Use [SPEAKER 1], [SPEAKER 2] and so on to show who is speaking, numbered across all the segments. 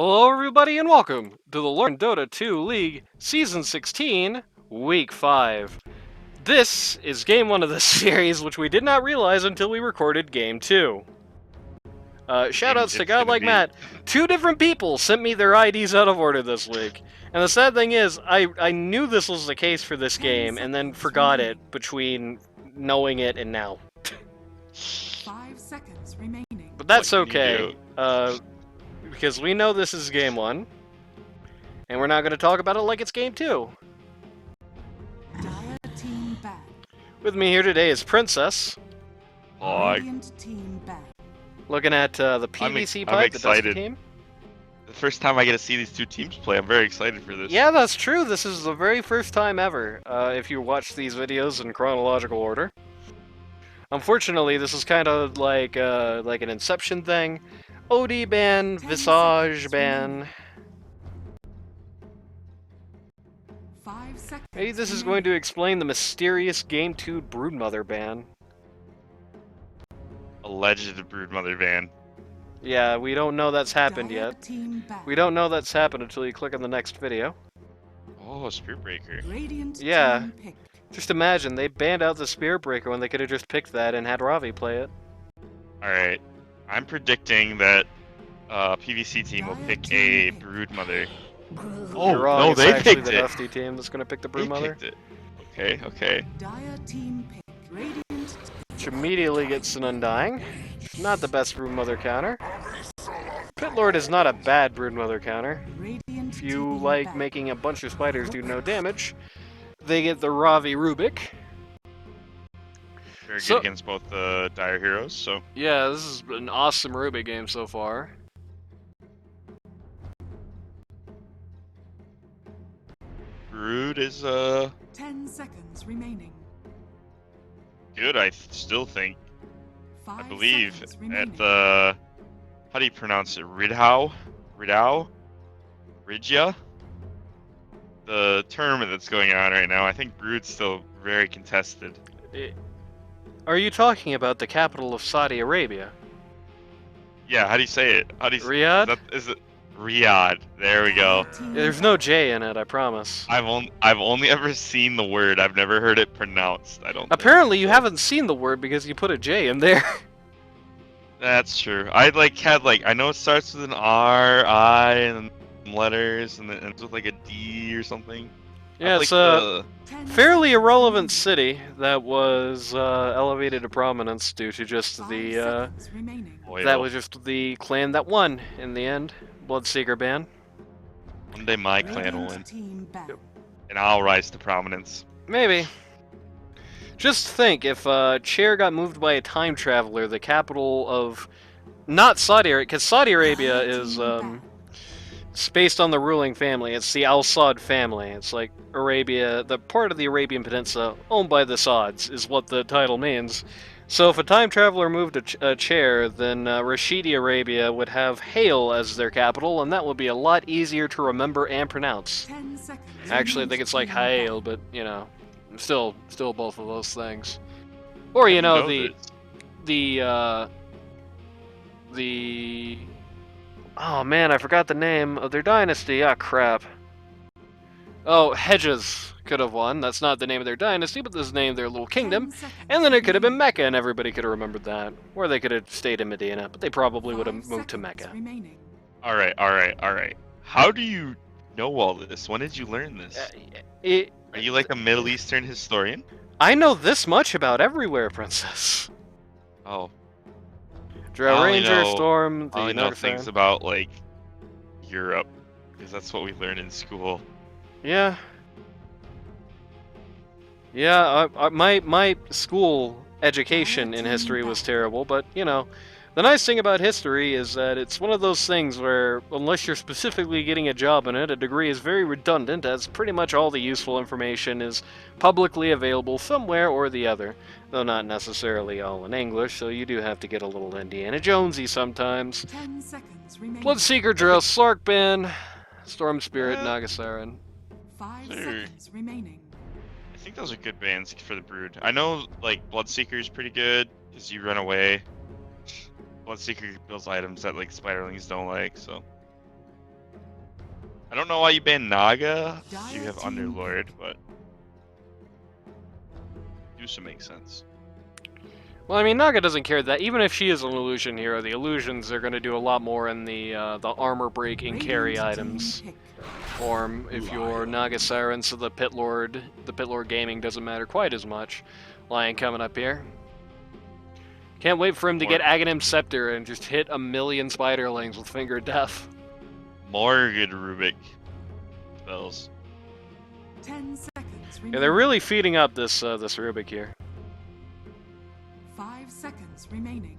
[SPEAKER 1] Hello everybody and welcome to the Learn Dota 2 League Season 16, Week 5. This is Game 1 of the series, which we did not realize until we recorded Game 2. Shoutouts to Godlike Matt. 2 different people sent me their IDs out of order this week. And the sad thing is, I knew this was the case for this game and then forgot it between knowing it and now.
[SPEAKER 2] 5 seconds remaining.
[SPEAKER 1] But that's okay. Because we know this is Game 1, and we're not going to talk about it like it's Game 2.
[SPEAKER 2] Dire team back.
[SPEAKER 1] With me here today is Princess.
[SPEAKER 2] Radiant team back.
[SPEAKER 1] Looking at the PVC pipe,
[SPEAKER 3] I'm
[SPEAKER 1] the
[SPEAKER 3] excited.
[SPEAKER 1] Dusty team.
[SPEAKER 3] The first time I get to see these two teams play, I'm very excited for this.
[SPEAKER 1] Yeah, that's true. This is the very first time ever, if you watch these videos in chronological order. Unfortunately, this is kind of like an Inception thing. OD ban, Visage ban.
[SPEAKER 2] 5 seconds.
[SPEAKER 1] Maybe this is going to explain the mysterious Game 2 Broodmother ban.
[SPEAKER 3] Alleged Broodmother ban.
[SPEAKER 1] Yeah, we don't know that's happened
[SPEAKER 2] Dire
[SPEAKER 1] yet.
[SPEAKER 2] team back.
[SPEAKER 1] We don't know that's happened until you click on the next video.
[SPEAKER 3] Oh, Spirit Breaker.
[SPEAKER 2] Radiant
[SPEAKER 1] Yeah.
[SPEAKER 2] team picked.
[SPEAKER 1] Just imagine, they banned out the Spirit Breaker when they could have just picked that and had Ravi play it.
[SPEAKER 3] Alright. I'm predicting that PVC team will pick a Broodmother. Oh,
[SPEAKER 1] You're wrong,
[SPEAKER 3] no,
[SPEAKER 1] it's
[SPEAKER 3] they
[SPEAKER 1] actually
[SPEAKER 3] picked
[SPEAKER 1] the
[SPEAKER 3] it.
[SPEAKER 1] Dusty team that's going to pick the
[SPEAKER 3] They
[SPEAKER 1] Broodmother.
[SPEAKER 3] picked it. Okay, okay.
[SPEAKER 2] Dire team picked. Radiant.
[SPEAKER 1] Which immediately gets an Undying. Not the best Broodmother counter. Pitlord is not a bad Broodmother counter.
[SPEAKER 2] Radiant
[SPEAKER 1] If you
[SPEAKER 2] team
[SPEAKER 1] like
[SPEAKER 2] back.
[SPEAKER 1] making a bunch of spiders do no damage, they get the Ravi Rubik.
[SPEAKER 3] Very
[SPEAKER 1] So-
[SPEAKER 3] good against both the Dire Heroes, so...
[SPEAKER 1] Yeah, this is an awesome Rubik game so far.
[SPEAKER 3] Brood is,
[SPEAKER 2] 10 seconds remaining.
[SPEAKER 3] good, I still think.
[SPEAKER 2] 5
[SPEAKER 3] I believe
[SPEAKER 2] seconds remaining.
[SPEAKER 3] at the... How do you pronounce it? Ridhau? Rigia? The tournament that's going on right now, I think Brood's still very contested.
[SPEAKER 1] Are you talking about the capital of Saudi Arabia?
[SPEAKER 3] Yeah, how do you say it? How do you
[SPEAKER 1] Riyadh?
[SPEAKER 3] Is it Riyadh? There we go.
[SPEAKER 2] Dire team
[SPEAKER 1] There's no
[SPEAKER 2] back.
[SPEAKER 1] J in it, I promise.
[SPEAKER 3] I've only ever seen the word. I've never heard it pronounced. I don't.
[SPEAKER 1] Apparently you haven't seen the word because you put a J in there.
[SPEAKER 3] That's true. I I know it starts with an R, I, and then letters, and then ends with like a D or something.
[SPEAKER 1] Yeah,
[SPEAKER 3] I've,
[SPEAKER 1] it's
[SPEAKER 3] like,
[SPEAKER 1] a fairly irrelevant city that was elevated to prominence due to just
[SPEAKER 2] 5
[SPEAKER 1] the
[SPEAKER 2] seconds remaining.
[SPEAKER 3] oil.
[SPEAKER 1] that was just the clan that won in the end. Bloodseeker ban.
[SPEAKER 3] One day my clan will win,
[SPEAKER 2] Radiant team back.
[SPEAKER 3] and I'll rise to prominence.
[SPEAKER 1] Maybe. Just think, if Chair got moved by a time traveler, the capital of not Saudi Arabia, because Saudi Arabia
[SPEAKER 2] Dire
[SPEAKER 1] is
[SPEAKER 2] team back.
[SPEAKER 1] it's based on the ruling family. It's the Al Saud family. It's like Arabia, the part of the Arabian Peninsula owned by the Sauds, is what the title means. So if a time traveler moved a chair, then Rashidi Arabia would have Hale as their capital, and that would be a lot easier to remember and pronounce.
[SPEAKER 2] 10 seconds.
[SPEAKER 1] Actually, I think it's like
[SPEAKER 2] Team back.
[SPEAKER 1] Hale, but you know, still both of those things. Or you know the oh man, I forgot the name of their dynasty. Ah, crap. Oh, Hedges could have won. That's not the name of their dynasty, but this is the name of their little
[SPEAKER 2] 10
[SPEAKER 1] kingdom.
[SPEAKER 2] seconds
[SPEAKER 1] And then it could have been
[SPEAKER 2] remaining.
[SPEAKER 1] Mecca, and everybody could have remembered that. Or they could have stayed in Medina, but they probably would have
[SPEAKER 2] 5
[SPEAKER 1] moved to
[SPEAKER 2] seconds
[SPEAKER 1] Mecca.
[SPEAKER 2] remaining.
[SPEAKER 3] All right. How do you know all this? When did you learn this? Are you like a Middle Eastern historian?
[SPEAKER 1] I know this much about everywhere, Princess.
[SPEAKER 3] Oh,
[SPEAKER 1] Drow
[SPEAKER 3] I only
[SPEAKER 1] Ranger,
[SPEAKER 3] know-
[SPEAKER 1] Storm, the
[SPEAKER 3] I only know
[SPEAKER 1] North
[SPEAKER 3] things
[SPEAKER 1] Side.
[SPEAKER 3] about like Europe, because that's what we learned in school.
[SPEAKER 1] Yeah. Yeah, my school education in history was terrible, but, you know, the nice thing about history is that it's one of those things where, unless you're specifically getting a job in it, a degree is very redundant, as pretty much all the useful information is publicly available somewhere or the other, though not necessarily all in English, so you do have to get a little Indiana Jonesy sometimes.
[SPEAKER 2] 10 seconds remaining.
[SPEAKER 1] Bloodseeker, Drill, Slarkban, Storm Spirit,
[SPEAKER 3] Yeah.
[SPEAKER 1] Nagasaran.
[SPEAKER 2] 5
[SPEAKER 3] Sure.
[SPEAKER 2] seconds remaining.
[SPEAKER 3] I think those are good bands for the Brood. I know like Bloodseeker is pretty good because you run away. Bloodseeker builds items that like Spiderlings don't like, so I don't know why you ban Naga if you
[SPEAKER 2] Dire
[SPEAKER 3] have
[SPEAKER 2] team
[SPEAKER 3] Underlord,
[SPEAKER 2] pick.
[SPEAKER 3] but used to make sense.
[SPEAKER 1] Well, I mean, Naga doesn't care that. Even if she is an illusion hero, the illusions are going to do a lot more in the armor break and carry
[SPEAKER 2] Radiant
[SPEAKER 1] items
[SPEAKER 2] team pick.
[SPEAKER 1] form. If you're Naga Siren, so the Pit Lord gaming doesn't matter quite as much. Lion coming up here. Can't wait for him to get Aghanim Scepter and just hit a million Spiderlings with Finger Death.
[SPEAKER 3] More good Rubik spells.
[SPEAKER 2] 10 seconds remaining.
[SPEAKER 1] Yeah, they're really feeding up this this Rubik here.
[SPEAKER 2] 5 seconds remaining.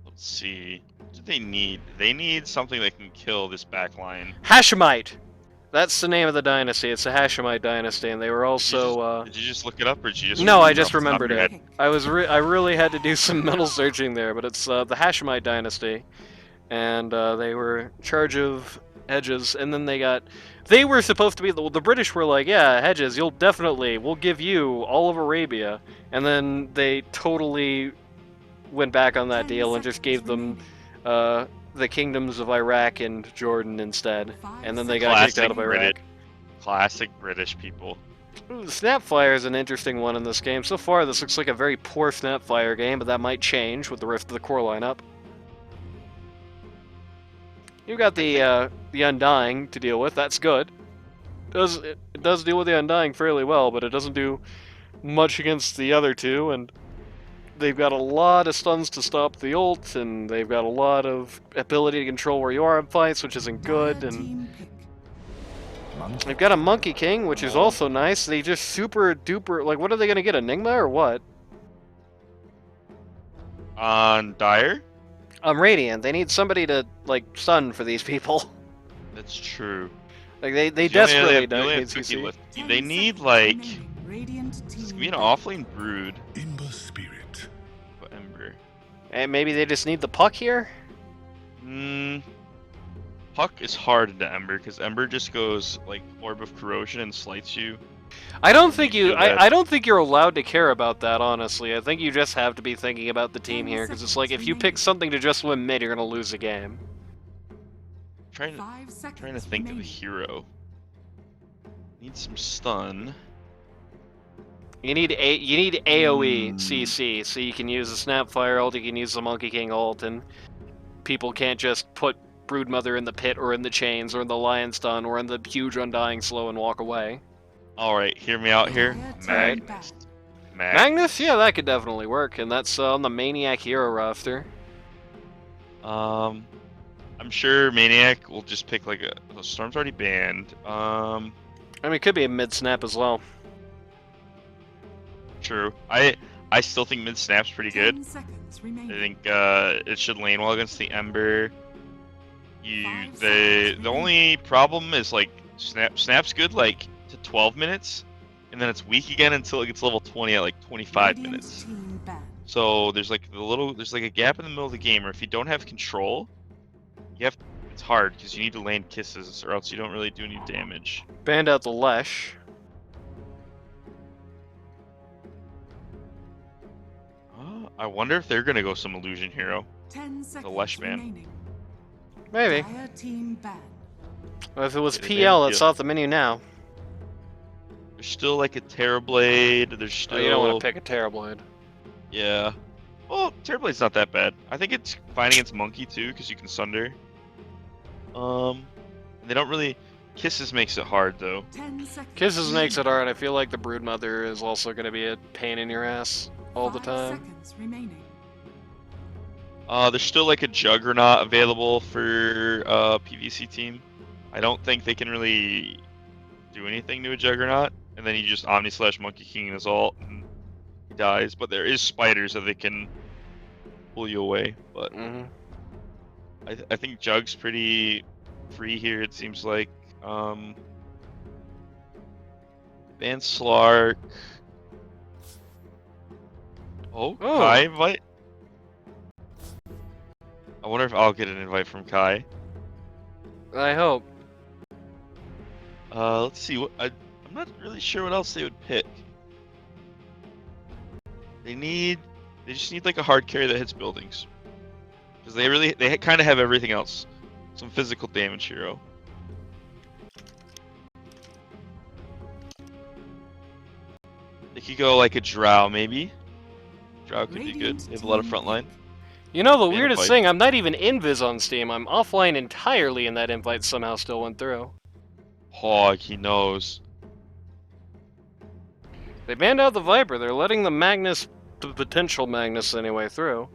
[SPEAKER 3] Let's see. What do they need? They need something that can kill this back line.
[SPEAKER 1] Hashemite! That's the name of the dynasty. It's the Hashemite dynasty, and they were also.
[SPEAKER 3] Did you just look it up, or did you just?
[SPEAKER 1] No, I
[SPEAKER 3] remember
[SPEAKER 1] just
[SPEAKER 3] off the top of
[SPEAKER 1] remembered
[SPEAKER 3] your
[SPEAKER 1] it.
[SPEAKER 3] head?
[SPEAKER 1] I really had to do some mental searching there, but it's the Hashemite dynasty, and they were in charge of Hedges, and then they were supposed to be the British were like, yeah, Hedges, we'll give you all of Arabia, and then they totally went back on that
[SPEAKER 2] 10
[SPEAKER 1] deal and just
[SPEAKER 2] seconds
[SPEAKER 1] gave them
[SPEAKER 2] remaining.
[SPEAKER 1] the kingdoms of Iraq and Jordan instead,
[SPEAKER 2] 5
[SPEAKER 1] and then they got kicked out of
[SPEAKER 3] Classic
[SPEAKER 1] Iraq.
[SPEAKER 3] Classic British people.
[SPEAKER 1] Ooh, Snapfire is an interesting one in this game. So far, this looks like a very poor Snapfire game, but that might change with the rest of the core lineup. You got the Undying to deal with. That's good. It does deal with the Undying fairly well, but it doesn't do much against the other two, and they've got a lot of stuns to stop the ult, and they've got a lot of ability to control where you are in fights, which isn't good,
[SPEAKER 2] Dire
[SPEAKER 1] and
[SPEAKER 2] team pick.
[SPEAKER 1] they've got a Monkey King, which is also nice. They just super duper, like, what are they going to get, Enigma or what?
[SPEAKER 3] On Dire?
[SPEAKER 1] Radiant. They need somebody to, like, stun for these people.
[SPEAKER 3] That's true.
[SPEAKER 1] Like, they
[SPEAKER 3] You
[SPEAKER 1] desperately
[SPEAKER 3] only
[SPEAKER 1] don't
[SPEAKER 3] have
[SPEAKER 1] need
[SPEAKER 3] cookie
[SPEAKER 1] CC.
[SPEAKER 3] left.
[SPEAKER 2] 10
[SPEAKER 3] They need,
[SPEAKER 2] seconds
[SPEAKER 3] like...
[SPEAKER 2] remaining. Radiant
[SPEAKER 3] It's
[SPEAKER 2] team
[SPEAKER 3] gonna be an
[SPEAKER 2] pick.
[SPEAKER 3] offlane brood.
[SPEAKER 4] Ember Spirit.
[SPEAKER 3] But Ember.
[SPEAKER 1] And maybe they just need the Puck here?
[SPEAKER 3] Puck is hard into Ember, because Ember just goes, like, Orb of Corrosion and slights you.
[SPEAKER 1] I don't think
[SPEAKER 3] You
[SPEAKER 1] you.
[SPEAKER 3] do that.
[SPEAKER 1] I don't think you're allowed to care about that. Honestly, I think you just have to be thinking about the team
[SPEAKER 2] 10
[SPEAKER 1] here, because it's
[SPEAKER 2] seconds
[SPEAKER 1] like if you pick
[SPEAKER 2] remaining.
[SPEAKER 1] something to just win mid, you're gonna lose a game.
[SPEAKER 3] Trying
[SPEAKER 2] 5 seconds
[SPEAKER 3] to think of a
[SPEAKER 2] remaining.
[SPEAKER 3] hero. Need some stun.
[SPEAKER 1] You need AOE CC, so you can use the Snapfire ult, you can use the Monkey King ult, and people can't just put Broodmother in the pit or in the chains or in the Lion Stun or in the huge Undying Slow and walk away.
[SPEAKER 3] Alright, hear me out here.
[SPEAKER 2] Dire team
[SPEAKER 3] Magnus.
[SPEAKER 2] back.
[SPEAKER 1] Magnus, yeah, that could definitely work, and that's on the Maniac hero roster.
[SPEAKER 3] I'm sure Maniac will just pick like a Storm's already banned.
[SPEAKER 1] I mean, it could be a mid snap as well.
[SPEAKER 3] True. I still think mid snap's pretty good.
[SPEAKER 2] 10 seconds
[SPEAKER 3] I
[SPEAKER 2] remaining.
[SPEAKER 3] think it should lane well against the Ember.
[SPEAKER 2] 5
[SPEAKER 3] The
[SPEAKER 2] seconds
[SPEAKER 3] only problem is like snap's good like to 12 minutes, and then it's weak again until it gets level 20 at like 25
[SPEAKER 2] Radiant
[SPEAKER 3] minutes.
[SPEAKER 2] team back.
[SPEAKER 3] So there's like there's like a gap in the middle of the game, or if you don't have control, it's hard because you need to land kisses, or else you don't really do any damage.
[SPEAKER 1] Banned out the Lesh.
[SPEAKER 3] I wonder if they're gonna go some illusion hero.
[SPEAKER 2] 10 seconds
[SPEAKER 3] Lesh ban.
[SPEAKER 2] remaining.
[SPEAKER 1] Maybe.
[SPEAKER 2] Dire team back.
[SPEAKER 1] Well, if it was
[SPEAKER 3] Yeah, they
[SPEAKER 1] PL,
[SPEAKER 3] have
[SPEAKER 1] it's
[SPEAKER 3] PL.
[SPEAKER 1] off the menu now.
[SPEAKER 3] There's still like a Terrorblade. There's still
[SPEAKER 1] Oh, you don't want to pick a Terrorblade.
[SPEAKER 3] Yeah. Well, Terrorblade's not that bad. I think it's fine against Monkey too, because you can Sunder. They don't really. Kisses makes it hard though.
[SPEAKER 2] 10 seconds.
[SPEAKER 1] Kisses makes it hard. I feel like the Broodmother is also going to be a pain in your ass all the
[SPEAKER 2] 5
[SPEAKER 1] time.
[SPEAKER 2] seconds remaining.
[SPEAKER 3] There's still like a Juggernaut available for PVC team. I don't think they can really do anything to a Juggernaut, and then you just Omni slash Monkey King in his ult and he dies. But there is spiders that they can pull you away. But
[SPEAKER 1] hmm
[SPEAKER 3] I think Jug's pretty free here. It seems like. Ban Slark. Oh,
[SPEAKER 1] Oh.
[SPEAKER 3] Kai invite. I wonder if I'll get an invite from Kai.
[SPEAKER 1] I hope.
[SPEAKER 3] Let's see. I'm not really sure what else they would pick. They just need like a hard carry that hits buildings, because they kind of have everything else. some physical damage hero. They could go like a Drow, maybe. Drow could be good. They have a lot of front line.
[SPEAKER 1] You know, the
[SPEAKER 3] Mana
[SPEAKER 1] weirdest
[SPEAKER 3] pipe.
[SPEAKER 1] thing, I'm not even invis on Steam. I'm offline entirely, and that invite somehow still went through.
[SPEAKER 3] Hog, he knows.
[SPEAKER 1] They banned out the Viper. They're letting the Magnus, the potential Magnus anyway, through.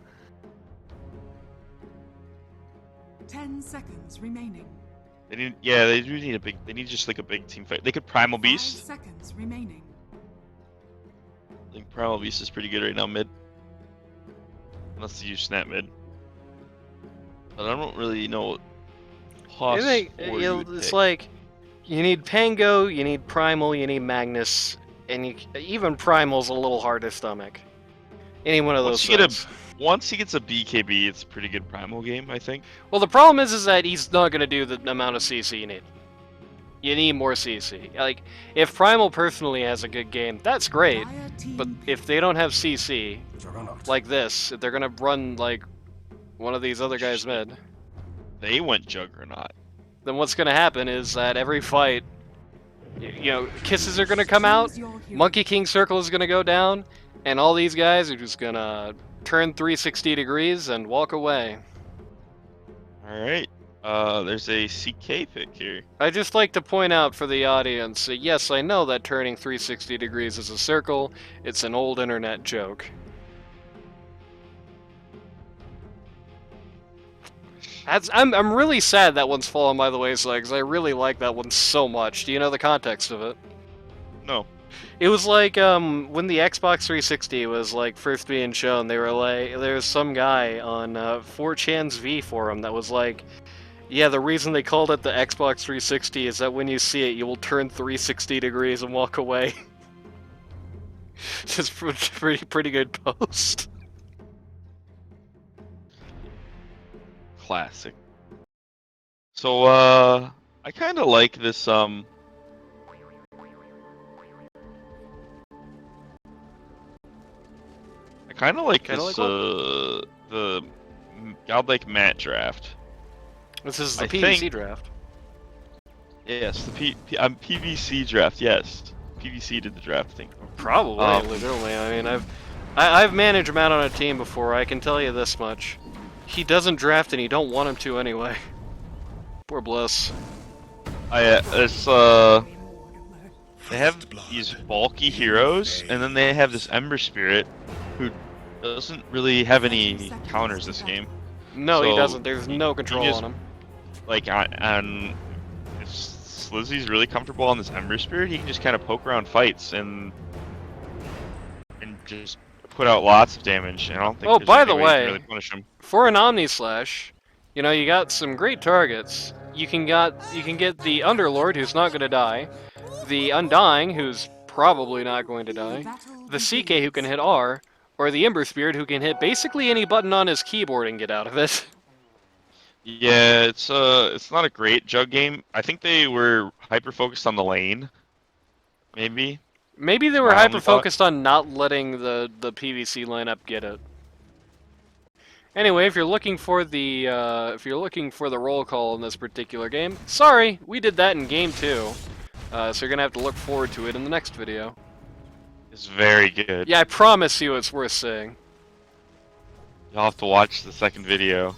[SPEAKER 2] 10 seconds remaining.
[SPEAKER 3] They need, yeah, they do need a big. They need just like a big team fight. They could Primal
[SPEAKER 2] 5
[SPEAKER 3] Beast.
[SPEAKER 2] seconds remaining.
[SPEAKER 3] I think Primal Beast is pretty good right now mid. Unless you snap mid. But I don't really know what
[SPEAKER 1] I think, it's like, you need Pango, you need Primal, you need Magnus, and even Primal's a little hard to stomach. Any one of those things.
[SPEAKER 3] Once he gets a BKB, it's a pretty good Primal game, I think.
[SPEAKER 1] Well, the problem is that he's not going to do the amount of CC you need. You need more CC. Like, if Primal personally has a good game, that's great. But if they don't have CC, like this, if they're going to run, like, one of these other guys mid,
[SPEAKER 3] They went Juggernaut.
[SPEAKER 1] then what's going to happen is that every fight, you know, kisses are going to come out, Monkey King Circle is going to go down, and all these guys are just going to turn 360 degrees and walk away.
[SPEAKER 3] Alright. There's a CK pick here.
[SPEAKER 1] I just like to point out for the audience, yes, I know that turning 360 degrees is a circle. It's an old internet joke. I'm really sad that one's fallen by the wayside, because I really like that one so much. Do you know the context of it?
[SPEAKER 3] No.
[SPEAKER 1] It was like, when the Xbox 360 was, like, first being shown, they were like, there was some guy on 4chan's V forum that was like, yeah, the reason they called it the Xbox 360 is that when you see it, you will turn 360 degrees and walk away. Just pretty good post.
[SPEAKER 3] Classic. So, I kind of like this, I kind of like this, the Godlike Mat draft.
[SPEAKER 1] This is the
[SPEAKER 3] I
[SPEAKER 1] PvC
[SPEAKER 3] think-
[SPEAKER 1] draft.
[SPEAKER 3] Yes, the PVC draft, yes. PVC did the drafting.
[SPEAKER 1] Probably, literally. I mean, I've managed Matt on a team before. I can tell you this much: he doesn't draft, and you don't want him to anyway. Poor Bliss.
[SPEAKER 3] They have these bulky heroes, and then they have this Ember Spirit, who doesn't really have any counters this game.
[SPEAKER 1] No, he
[SPEAKER 3] So,
[SPEAKER 1] doesn't. There's no control
[SPEAKER 3] just-
[SPEAKER 1] on him.
[SPEAKER 3] Like, if Slizzy's really comfortable on this Ember Spirit, he can just kind of poke around fights and just put out lots of damage. And I don't think
[SPEAKER 1] Oh,
[SPEAKER 3] there's
[SPEAKER 1] by
[SPEAKER 3] any
[SPEAKER 1] the
[SPEAKER 3] way you can
[SPEAKER 1] way,
[SPEAKER 3] really punish him.
[SPEAKER 1] for an Omni Slash, you know, you got some great targets. You can get the Underlord, who's not going to die, the Undying, who's probably not going to die, the CK, who can hit R, or the Ember Spirit, who can hit basically any button on his keyboard and get out of it.
[SPEAKER 3] Yeah, it's not a great jug game. I think they were hyper focused on the lane. Maybe.
[SPEAKER 1] Maybe they were
[SPEAKER 3] My only
[SPEAKER 1] hyper focused on not letting the PvC lineup get it. Anyway, if you're looking for the roll call in this particular game, sorry, we did that in game 2. So you're gonna have to look forward to it in the next video.
[SPEAKER 3] It's very good.
[SPEAKER 1] Yeah, I promise you, it's worth saying.
[SPEAKER 3] You'll have to watch the second video.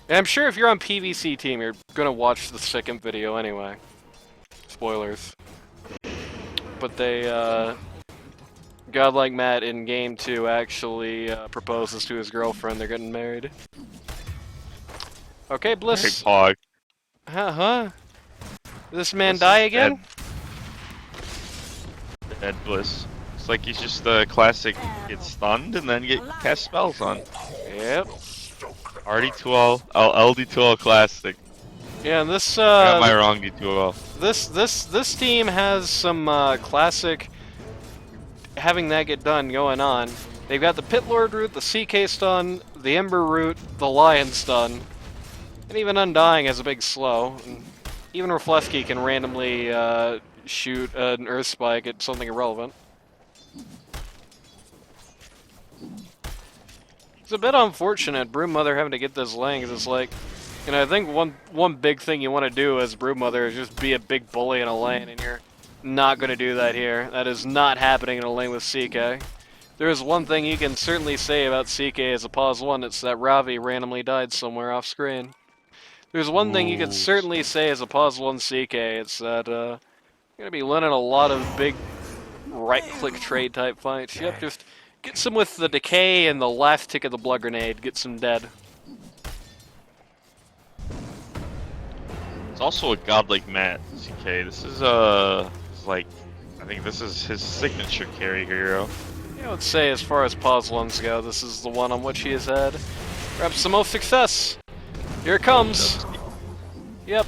[SPEAKER 1] And I'm sure if you're on PvC team, you're gonna watch the second video anyway. Spoilers. But they, Godlike Matt in game 2 actually proposes to his girlfriend. They're getting married. Okay,
[SPEAKER 3] Big
[SPEAKER 1] Bliss.
[SPEAKER 3] pog.
[SPEAKER 1] Huh? Did this man
[SPEAKER 3] Bliss
[SPEAKER 1] die
[SPEAKER 3] is
[SPEAKER 1] again?
[SPEAKER 3] Dead Bliss. It's like he's just the classic get stunned and then get cast spells on.
[SPEAKER 1] Yep.
[SPEAKER 3] RD2L, LD2L classic.
[SPEAKER 1] Yeah, and this
[SPEAKER 3] Got my wrong D2L.
[SPEAKER 1] this team has some classic having that get done going on. They've got the Pit Lord route, the CK stun, the Ember route, the Lion stun, and even Undying has a big slow. And even Reflesky can randomly shoot an Earth Spike at something irrelevant. It's a bit unfortunate, Broodmother having to get this lane, 'cause it's like, you know, I think one big thing you want to do as Broodmother is just be a big bully in a lane, and you're not going to do that here. That is not happening in a lane with CK. There is one thing you can certainly say about CK as a pause 1, it's that Ravi randomly died somewhere off screen. There's one thing you can certainly say as a pause 1 CK, it's that you're going to be winning a lot of big right-click trade type fights. Yep, just get some with the decay and the last tick of the blood grenade, get some dead.
[SPEAKER 3] It's also a godlike mat, CK. This is like, I think this is his signature carry hero.
[SPEAKER 1] I would say, as far as pause ones go, this is the one on which he has had perhaps the most success. Here it comes. Yep.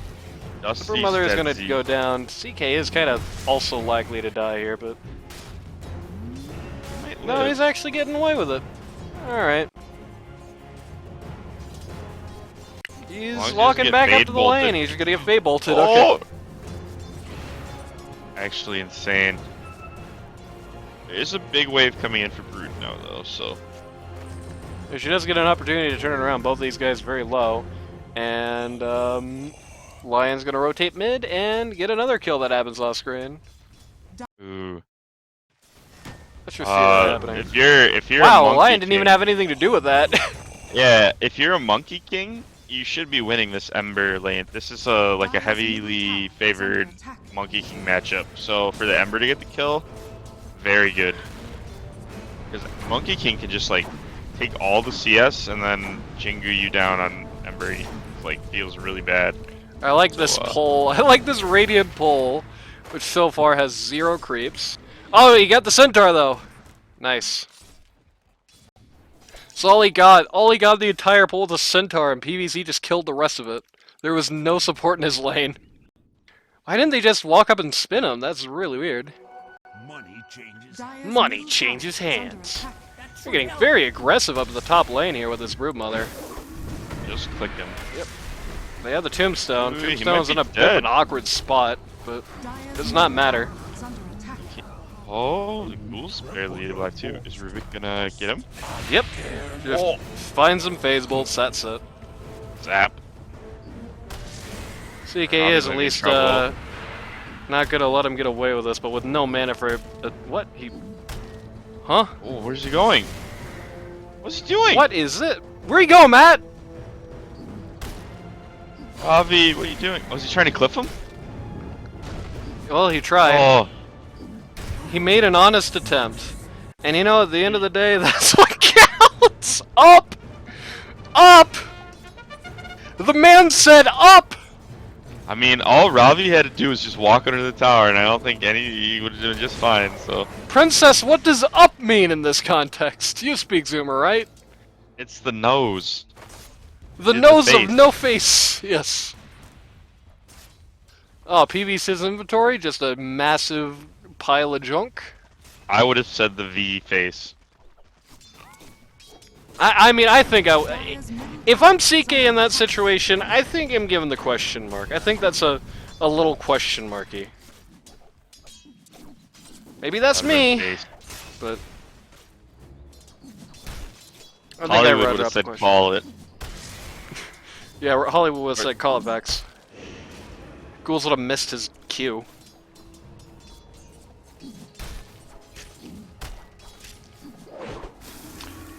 [SPEAKER 1] Broodmother is going to go down. CK is kind of also likely to die here, but no, he's actually getting away with it. All right. He's walking back up to the lane. He's going to get fade bolted.
[SPEAKER 3] Oh!
[SPEAKER 1] Okay.
[SPEAKER 3] Actually insane. There's a big wave coming in for Brood now, though, so...
[SPEAKER 1] If she does get an opportunity to turn it around, both these guys very low. And, Lion's gonna rotate mid and get another kill that happens off screen.
[SPEAKER 3] Ooh.
[SPEAKER 1] Let's just see that happening.
[SPEAKER 3] If you're
[SPEAKER 1] wow,
[SPEAKER 3] a Monkey
[SPEAKER 1] Lion didn't
[SPEAKER 3] King,
[SPEAKER 1] even have anything to do with that.
[SPEAKER 3] Yeah, if you're a Monkey King, you should be winning this Ember lane. This is like a heavily favored Monkey King matchup. So for the Ember to get the kill, very good. Because Monkey King can just like take all the CS and then Jingu you down on Ember. He, like, feels really bad.
[SPEAKER 1] I like this pull. I like this Radiant pull, which so far has 0 creeps. Oh, he got the Centaur though. Nice. So all he got the entire pull was a Centaur, and PvC just killed the rest of it. There was no support in his lane. Why didn't they just walk up and spin him? That's really weird. Money changes hands. They're getting very aggressive up the top lane here with this Broodmother.
[SPEAKER 3] Just click him.
[SPEAKER 1] Yep. They have the Tombstone.
[SPEAKER 3] Ooh,
[SPEAKER 1] Tombstone's in a bit of an awkward spot, but it does not matter.
[SPEAKER 3] Oh, the Ghoul's barely alive too. Is Rubik gonna get him?
[SPEAKER 1] Yep. Just finds some phase bolts, that's it.
[SPEAKER 3] Zap.
[SPEAKER 1] CK is at least not gonna let him get away with this, but with no mana for what he. Huh?
[SPEAKER 3] Oh, where's he going? What's he doing?
[SPEAKER 1] What is it? Where you going, Matt?
[SPEAKER 3] Avi, what are you doing? Oh, is he trying to cliff him?
[SPEAKER 1] Well, he tried.
[SPEAKER 3] Oh.
[SPEAKER 1] He made an honest attempt. And you know, at the end of the day, that's what counts! Up! Up! The man said up!
[SPEAKER 3] I mean, all Ravi had to do was just walk under the tower, and I don't think he would have done just fine, so...
[SPEAKER 1] Princess, what does up mean in this context? You speak Zoomer, right?
[SPEAKER 3] It's the nose.
[SPEAKER 1] The nose of no face, yes. Oh, PVC's inventory? Just a massive pile of junk?
[SPEAKER 3] I would have said the V face.
[SPEAKER 1] I mean, I think if I'm CK in that situation, I think I'm giving the question mark. I think that's a little question marky. Maybe that's me, but I think
[SPEAKER 3] Hollywood would have said call it.
[SPEAKER 1] Yeah, Hollywood would have said call it, Vex. Ghouls would have missed his cue.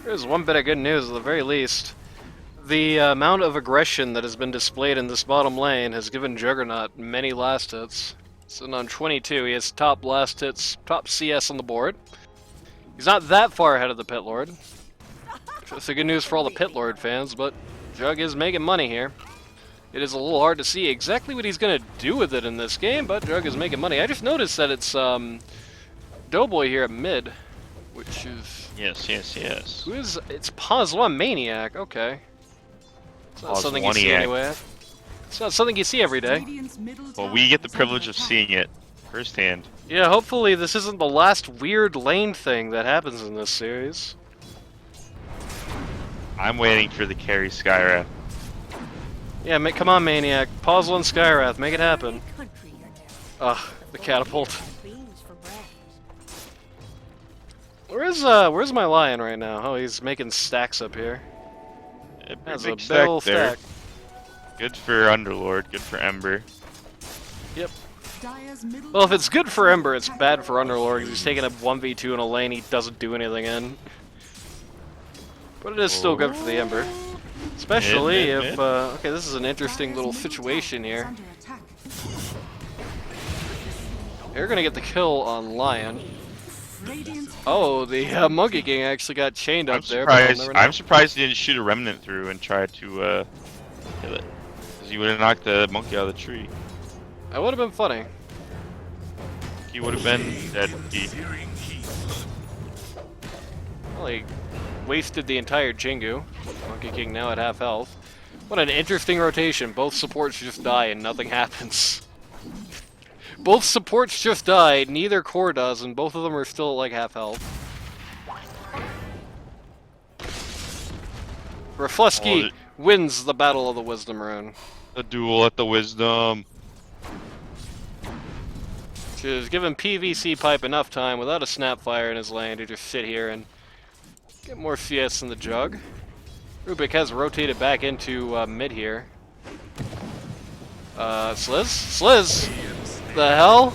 [SPEAKER 1] There's one bit of good news, at the very least. The amount of aggression that has been displayed in this bottom lane has given Juggernaut many last hits. Sitting on 22, he has top last hits, top CS on the board. He's not that far ahead of the Pit Lord. That's the good news for all the Pit Lord fans, but Jug is making money here. It is a little hard to see exactly what he's going to do with it in this game, but Jug is making money. I just noticed that it's Doughboy here at mid, which is...
[SPEAKER 3] Yes.
[SPEAKER 1] Who is... It's Pause 1 Maniac, okay. It's not something you see anyway. It's not something you see every day.
[SPEAKER 3] Well, we get the privilege of seeing it firsthand.
[SPEAKER 1] Yeah, hopefully this isn't the last weird lane thing that happens in this series.
[SPEAKER 3] I'm waiting for the carry Skyrath.
[SPEAKER 1] Yeah, come on, Maniac. Pause 1 Skyrath, make it happen. Ugh, the catapult. Where's my lion right now? Oh, he's making stacks up here.
[SPEAKER 3] Yeah, pretty
[SPEAKER 1] That's a
[SPEAKER 3] big
[SPEAKER 1] big
[SPEAKER 3] stack
[SPEAKER 1] ol'
[SPEAKER 3] there.
[SPEAKER 1] stack.
[SPEAKER 3] Good for Underlord. Good for Ember.
[SPEAKER 1] Yep.
[SPEAKER 2] Dire's middle
[SPEAKER 1] Well, if it's
[SPEAKER 2] tower
[SPEAKER 1] good for
[SPEAKER 2] is
[SPEAKER 1] Ember,
[SPEAKER 2] under
[SPEAKER 1] it's
[SPEAKER 2] attack.
[SPEAKER 1] bad for Underlord because he's taking a 1v2 in a lane he doesn't do anything in. But it is still good for the Ember. Especially
[SPEAKER 3] Mid,
[SPEAKER 1] if,
[SPEAKER 3] mid.
[SPEAKER 1] okay, this is an interesting
[SPEAKER 2] Dire's
[SPEAKER 1] little
[SPEAKER 2] middle
[SPEAKER 1] situation
[SPEAKER 2] tower is
[SPEAKER 1] here.
[SPEAKER 2] under attack.
[SPEAKER 1] They're gonna get the kill on Lion.
[SPEAKER 2] Radiant's
[SPEAKER 1] Oh, the Monkey King actually got chained
[SPEAKER 3] I'm
[SPEAKER 1] up there, but I'll
[SPEAKER 3] surprised.
[SPEAKER 1] never know.
[SPEAKER 3] I'm surprised he didn't shoot a remnant through and try to kill it. Because he would have knocked the monkey out of the tree.
[SPEAKER 1] That would have been funny.
[SPEAKER 3] He would have been dead.
[SPEAKER 1] Well, he wasted the entire Jingu. Monkey King now at half health. What an interesting rotation. Both supports just die and nothing happens. Both supports just died, neither core does, and both of them are still at like half health. Reflusky wins the Battle of the Wisdom Rune.
[SPEAKER 3] A duel at the wisdom.
[SPEAKER 1] Which is giving pvcpipe enough time without a Snapfire in his lane to just sit here and get more CS in the jug. Rubik has rotated back into mid here. Sliz? The hell?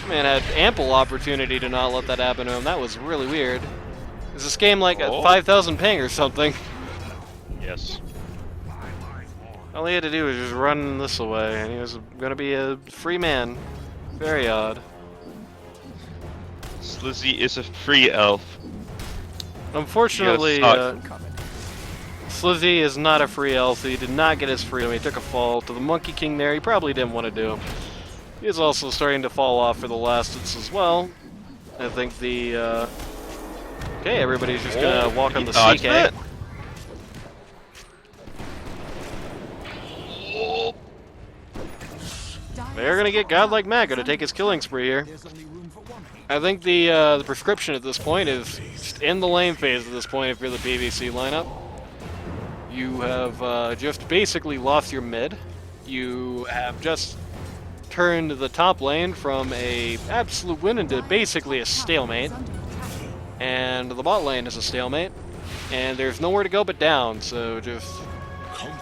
[SPEAKER 1] Man had ample opportunity to not let that happen to him. That was really weird. Is this game like a 5,000 ping or something?
[SPEAKER 3] Yes.
[SPEAKER 1] All he had to do was just run this away, and he was gonna be a free man. Very odd.
[SPEAKER 3] Slizzy is a free elf.
[SPEAKER 1] Unfortunately,
[SPEAKER 3] Yes,
[SPEAKER 1] Slizzy is not a free elf. He did not get his freedom. He took a fall to the Monkey King there. He probably didn't want to do. He is also starting to fall off for the last hits as well. I think the okay, everybody's just gonna walk on the
[SPEAKER 3] dodged
[SPEAKER 1] CK.
[SPEAKER 3] it.
[SPEAKER 1] They're gonna get godlike Matt, gonna take his killing spree here. I think the prescription at this point is just in the lane phase at this point if you're the PVC lineup. You have just basically lost your mid. You have just turned the top lane from a absolute win into basically a stalemate. And the bot lane is a stalemate. And there's nowhere to go but down, so just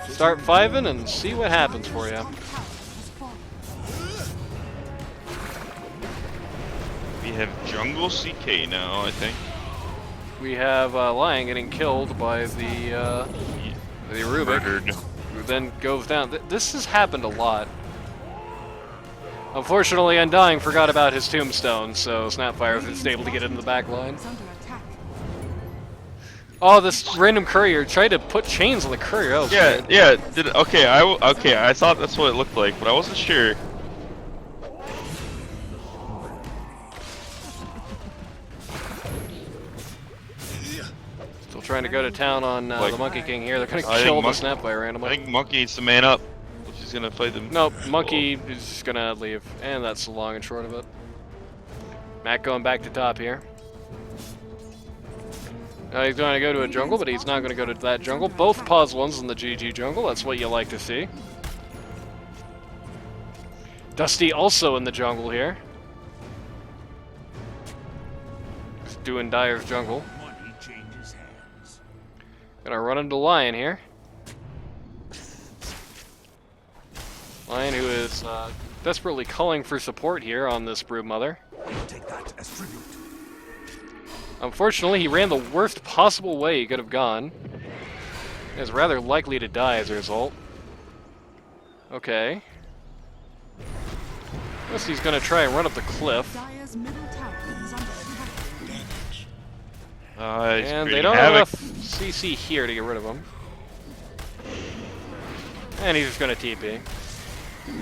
[SPEAKER 1] start 5-ing and see what happens for you.
[SPEAKER 3] We have jungle CK now, I think.
[SPEAKER 1] We have Lion getting killed by the Rubik,
[SPEAKER 3] Murdered.
[SPEAKER 1] who then goes down. This has happened a lot. Unfortunately, Undying forgot about his tombstone, so Snapfire was able to get into the back line. Oh, this random courier tried to put chains on the courier. That was weird.
[SPEAKER 3] Yeah. Okay, I thought that's what it looked like, but I wasn't sure.
[SPEAKER 1] Still trying to go to town on the Monkey King here. They're gonna
[SPEAKER 3] I think
[SPEAKER 1] kill the
[SPEAKER 3] Mon-
[SPEAKER 1] Snapfire
[SPEAKER 3] I
[SPEAKER 1] randomly.
[SPEAKER 3] think Monkey needs to man up if he's gonna fight them.
[SPEAKER 1] Nope, Monkey is just gonna leave, and that's the long and short of it. Matt going back to top here. He's going to go to a jungle, but he's not going to go to that jungle. Both pause ones in the GG jungle. That's what you like to see. Dusty also in the jungle here. Just doing Dire's jungle. Gonna run into Lion here. Lion who is desperately calling for support here on this Broodmother.
[SPEAKER 4] Take that as tribute.
[SPEAKER 1] Unfortunately, he ran the worst possible way he could have gone. He is rather likely to die as a result. Okay. Guess he's gonna try and run up the cliff.
[SPEAKER 2] Dire's middle tower is under attack.
[SPEAKER 3] He's
[SPEAKER 1] And they
[SPEAKER 3] creating
[SPEAKER 1] don't have
[SPEAKER 3] havoc.
[SPEAKER 1] enough CC here to get rid of him. And he's just gonna TP.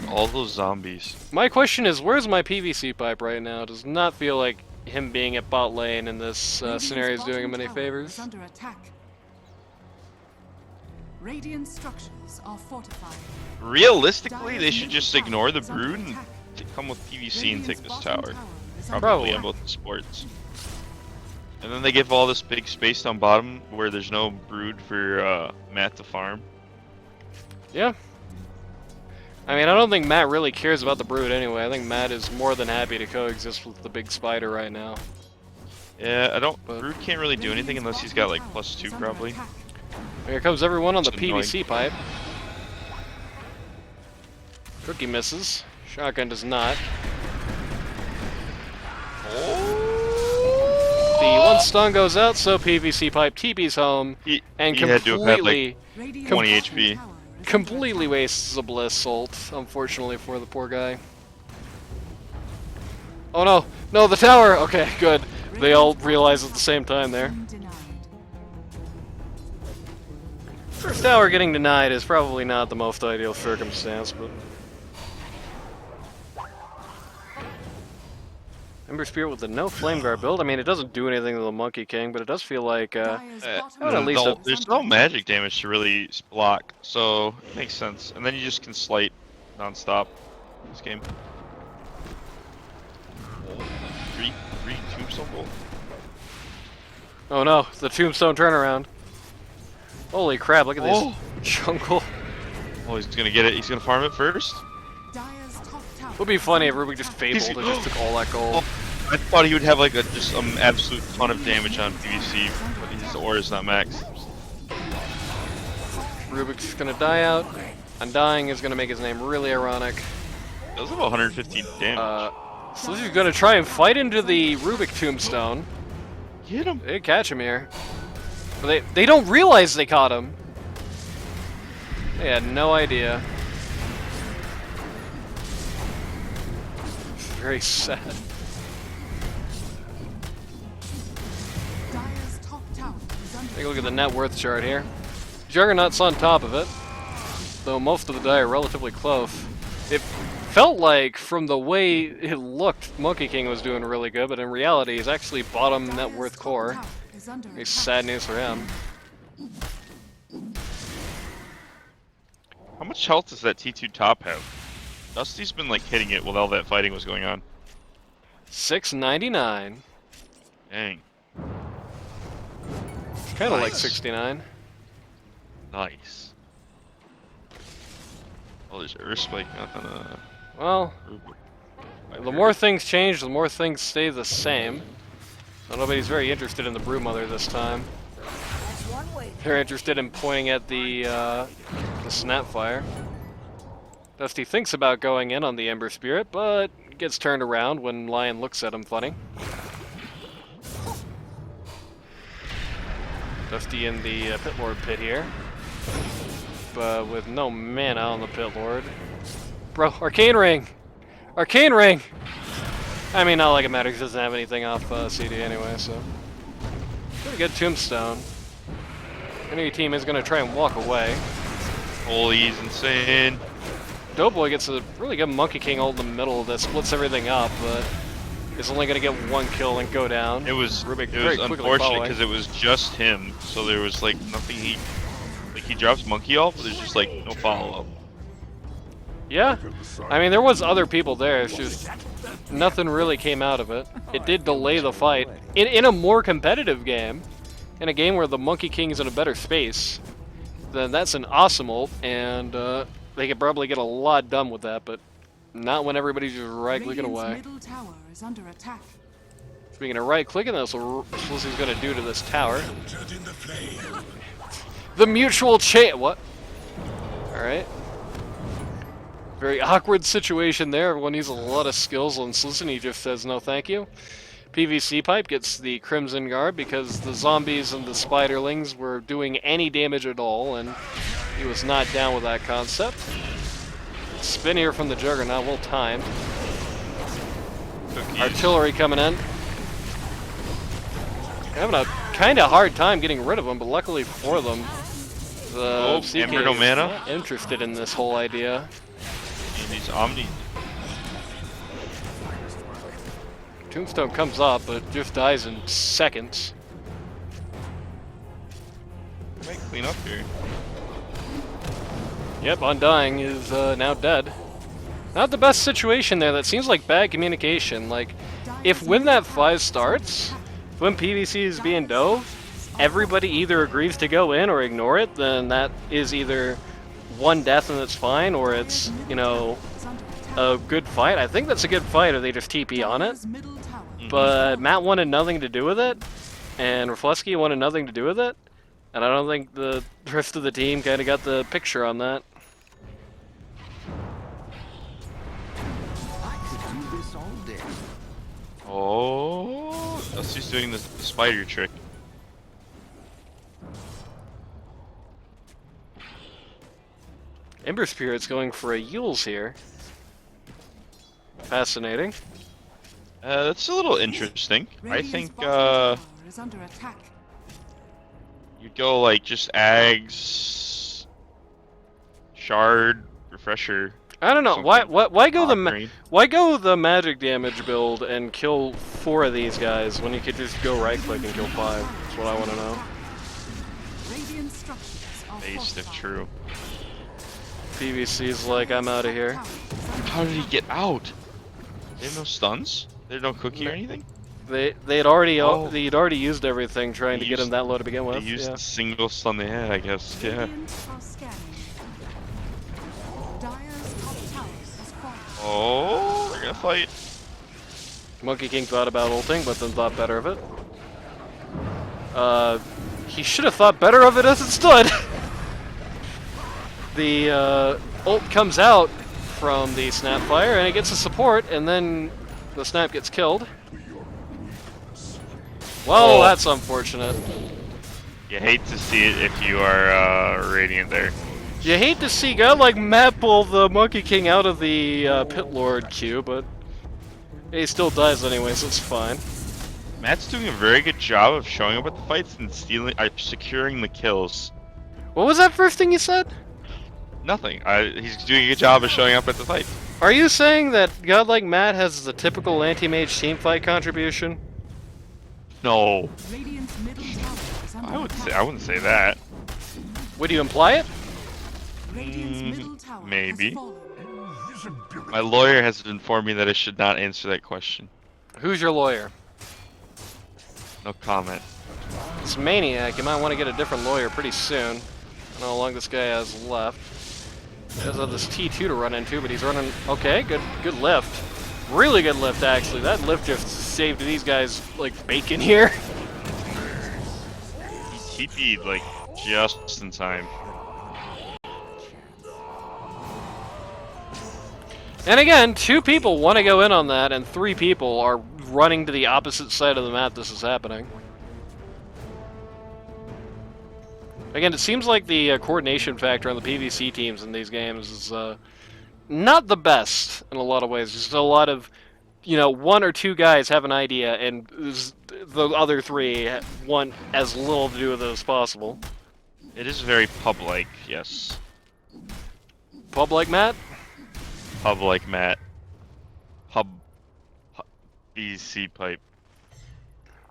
[SPEAKER 3] All those zombies.
[SPEAKER 1] My question is, where's my PVC pipe right now? Does not feel like him being at bot lane in this scenario is doing him any favors.
[SPEAKER 2] Is under attack. Radiant structures are fortified.
[SPEAKER 3] Realistically, they should just ignore the brood and come with PVC and take this tower. Probably on both the sports. And then they give all this big space down bottom where there's no brood for Matt to farm.
[SPEAKER 1] Yeah. I mean, I don't think Matt really cares about the brood anyway. I think Matt is more than happy to coexist with the big spider right now.
[SPEAKER 3] Yeah, I don't.
[SPEAKER 1] But-
[SPEAKER 3] Brood can't really do anything unless he's got like +2 probably.
[SPEAKER 1] Here comes everyone on the
[SPEAKER 3] It's annoying.
[SPEAKER 1] PVC pipe. Cookie misses. Shotgun does not. The one stun goes out, so PVC pipe TP's home
[SPEAKER 3] He,
[SPEAKER 1] and
[SPEAKER 3] he had to have had
[SPEAKER 1] completely,
[SPEAKER 3] like
[SPEAKER 2] Radiant's
[SPEAKER 3] 20
[SPEAKER 2] bottom
[SPEAKER 3] HP.
[SPEAKER 2] tower is
[SPEAKER 1] completely wastes a bliss ult. Unfortunately for the poor guy. Oh no, no, the tower. Okay, good. They all realize at the same time there.
[SPEAKER 2] denied.
[SPEAKER 1] First tower getting denied is probably not the most ideal circumstance, but Ember Spirit with the no Flame Guard build. I mean, it doesn't do anything to the Monkey King, but it does feel like
[SPEAKER 2] Dyer's bottom
[SPEAKER 1] at least
[SPEAKER 2] tower
[SPEAKER 1] a-
[SPEAKER 2] is
[SPEAKER 3] there's
[SPEAKER 2] under
[SPEAKER 3] no
[SPEAKER 2] attack.
[SPEAKER 3] magic damage to really block, so it makes sense. And then you just can slight non-stop this game. Oh, three tombstone bolt.
[SPEAKER 1] oh no, the Tombstone turnaround. Holy crap! Look at
[SPEAKER 3] Oh.
[SPEAKER 1] these jungle.
[SPEAKER 3] Oh, he's gonna get it. He's gonna farm it first.
[SPEAKER 2] Dyer's top tower
[SPEAKER 1] Would be funny if Rubik just
[SPEAKER 3] He's-
[SPEAKER 1] fabled and just took all that gold.
[SPEAKER 3] I thought he would have like just an absolute ton of damage on PVC, but his aura is not maxed.
[SPEAKER 1] Rubik's gonna die out. Undying is gonna make his name really ironic.
[SPEAKER 3] Does about 115 damage.
[SPEAKER 1] So he's gonna try and fight into the Rubik Tombstone.
[SPEAKER 3] Get him.
[SPEAKER 1] They catch him here. But they don't realize they caught him. They had no idea. Very sad.
[SPEAKER 2] Dyer's top tower is under
[SPEAKER 1] Take a look at the net worth chart here. Juggernaut's on top of it, though most of the die are relatively close. It felt like, from the way it looked, Monkey King was doing really good, but in reality, he's actually bottom net
[SPEAKER 2] Dyer's
[SPEAKER 1] worth
[SPEAKER 2] top
[SPEAKER 1] core.
[SPEAKER 2] tower is under
[SPEAKER 1] Very
[SPEAKER 2] attack.
[SPEAKER 1] sad news for him.
[SPEAKER 3] How much health does that T2 top have? Dusty's been like hitting it while all that fighting was going on.
[SPEAKER 1] 699.
[SPEAKER 3] Dang.
[SPEAKER 1] Kind of like
[SPEAKER 3] Nice.
[SPEAKER 1] 69.
[SPEAKER 3] Nice. Oh, there's Earth Spike on
[SPEAKER 1] Well, the more things change, the more things stay the same. So nobody's very interested in the Broodmother this time. They're interested in pointing at the Snapfire. Dusty thinks about going in on the Ember Spirit, but gets turned around when Lion looks at him funny. Dusty in the Pit Lord pit here, but with no mana on the Pit Lord. Bro, Arcane Ring! Arcane Ring! I mean, not like it matters, he doesn't have anything off CD anyway, so. Pretty good Tombstone. Enemy team is going to try and walk away.
[SPEAKER 3] Holy, he's insane.
[SPEAKER 1] Doughboy gets a really good Monkey King ult in the middle that splits everything up, but is only going to get one kill and go down.
[SPEAKER 3] It was
[SPEAKER 1] Rubik
[SPEAKER 3] it
[SPEAKER 1] very
[SPEAKER 3] was
[SPEAKER 1] quickly
[SPEAKER 3] unfortunate
[SPEAKER 1] following.
[SPEAKER 3] because it was just him, so there was like nothing he drops monkey ult, but there's just like no follow up.
[SPEAKER 1] Yeah, I mean, there was other people there, it's just nothing really came out of it. It did delay the fight. In a more competitive game, in a game where the Monkey King's in a better space, then that's an awesome ult, and they could probably get a lot done with that, but not when everybody's just right-clicking
[SPEAKER 2] Radiant's
[SPEAKER 1] away.
[SPEAKER 2] middle tower is under attack.
[SPEAKER 1] Speaking of right-clicking, that's what Slissy's going to do to this tower. The mutual what? Alright. Very awkward situation there. Everyone needs a lot of skills on Slisson. He just says no thank you. PVC Pipe gets the Crimson Guard because the zombies and the spiderlings were doing any damage at all, and he was not down with that concept. Spin here from the Juggernaut, well timed.
[SPEAKER 3] Cookies.
[SPEAKER 1] Artillery coming in. Having a kind of hard time getting rid of them, but luckily for them, the CK
[SPEAKER 3] Ember no
[SPEAKER 1] is
[SPEAKER 3] mana?
[SPEAKER 1] not interested in this whole idea.
[SPEAKER 3] And he's Omni.
[SPEAKER 1] Tombstone comes up, but just dies in seconds.
[SPEAKER 3] Might clean up here.
[SPEAKER 1] Yep, Undying is now dead. Not the best situation there. That seems like bad communication. Like, if when that 5 starts, when PVC is being dove, everybody either agrees to go in or ignore it, then that is either one death and it's fine, or it's, you know,
[SPEAKER 2] Is under attack.
[SPEAKER 1] a good fight. I think that's a good fight, or they just TP on it.
[SPEAKER 2] Dyer's middle tower
[SPEAKER 1] but Matt wanted nothing to do with it, and Reflesky wanted nothing to do with it, and I don't think the rest of the team kind of got the picture on that.
[SPEAKER 4] I could do this all day.
[SPEAKER 3] Oh, Dusty's doing the spider trick.
[SPEAKER 1] Ember Spirit's going for a Yules here. Fascinating.
[SPEAKER 3] That's a little interesting. I
[SPEAKER 2] Radiant's
[SPEAKER 3] think
[SPEAKER 2] bottom tower is under attack.
[SPEAKER 3] you'd go like just Ags, Shard, Refresher.
[SPEAKER 1] I don't know
[SPEAKER 3] Something.
[SPEAKER 1] why go
[SPEAKER 3] Offering.
[SPEAKER 1] why go the magic damage build and kill 4 of these guys when you could just go right click and kill 5? That's what I want to know.
[SPEAKER 2] Radiant structures are
[SPEAKER 3] Based if
[SPEAKER 2] fortified.
[SPEAKER 3] true.
[SPEAKER 1] PVC's like, I'm out of here.
[SPEAKER 3] How did he get out? They have no stuns? They had no cookie or anything?
[SPEAKER 1] They'd already
[SPEAKER 3] Oh.
[SPEAKER 1] they'd already used everything trying
[SPEAKER 3] They
[SPEAKER 1] to get him
[SPEAKER 3] used-
[SPEAKER 1] that low to begin
[SPEAKER 3] They
[SPEAKER 1] with.
[SPEAKER 3] used
[SPEAKER 1] Yeah.
[SPEAKER 3] the single stun they had, I guess. Yeah.
[SPEAKER 2] Radiant are scanning. Dire's top tower is falling.
[SPEAKER 3] Oh, they're gonna fight.
[SPEAKER 1] Monkey King thought about ulting, but then thought better of it. He should have thought better of it as it stood. The ult comes out from the Snapfire, and it gets a support, and then the Snap gets killed. Well,
[SPEAKER 3] Oh.
[SPEAKER 1] that's unfortunate.
[SPEAKER 3] You hate to see it if you are Radiant there.
[SPEAKER 1] You hate to see a guy like Matt pull the Monkey King out of the Pit Lord queue, but he still dies anyway, so it's fine.
[SPEAKER 3] Matt's doing a very good job of showing up at the fights and securing the kills.
[SPEAKER 1] What was that first thing you said?
[SPEAKER 3] Nothing. He's doing a good job of showing up at the fight.
[SPEAKER 1] Are you saying that God like Matt has the typical anti-mage teamfight contribution?
[SPEAKER 3] No,
[SPEAKER 2] Radiant's middle tower is under
[SPEAKER 3] I
[SPEAKER 2] attack.
[SPEAKER 3] wouldn't say that.
[SPEAKER 1] Would you imply it?
[SPEAKER 2] Radiant's middle tower
[SPEAKER 3] maybe.
[SPEAKER 2] has fallen.
[SPEAKER 3] My lawyer has informed me that I should not answer that question.
[SPEAKER 1] Who's your lawyer?
[SPEAKER 3] No comment.
[SPEAKER 1] It's Maniac. You might want to get a different lawyer pretty soon. I don't know how long this guy has left. He does have this T2 to run into, but he's running... Okay, good lift. Really good lift, actually. That lift just saved these guys like bacon here.
[SPEAKER 3] He TP'd like just in time.
[SPEAKER 1] And again, 2 people want to go in on that, and 3 people are running to the opposite side of the map this is happening. Again, it seems like the coordination factor on the PvC teams in these games is not the best in a lot of ways. Just a lot of, 1 or 2 guys have an idea, and the other 3 want as little to do with it as possible.
[SPEAKER 3] It is very pub-like, yes.
[SPEAKER 1] Pub like Matt?
[SPEAKER 3] Pub-like Matt. pvcpipe.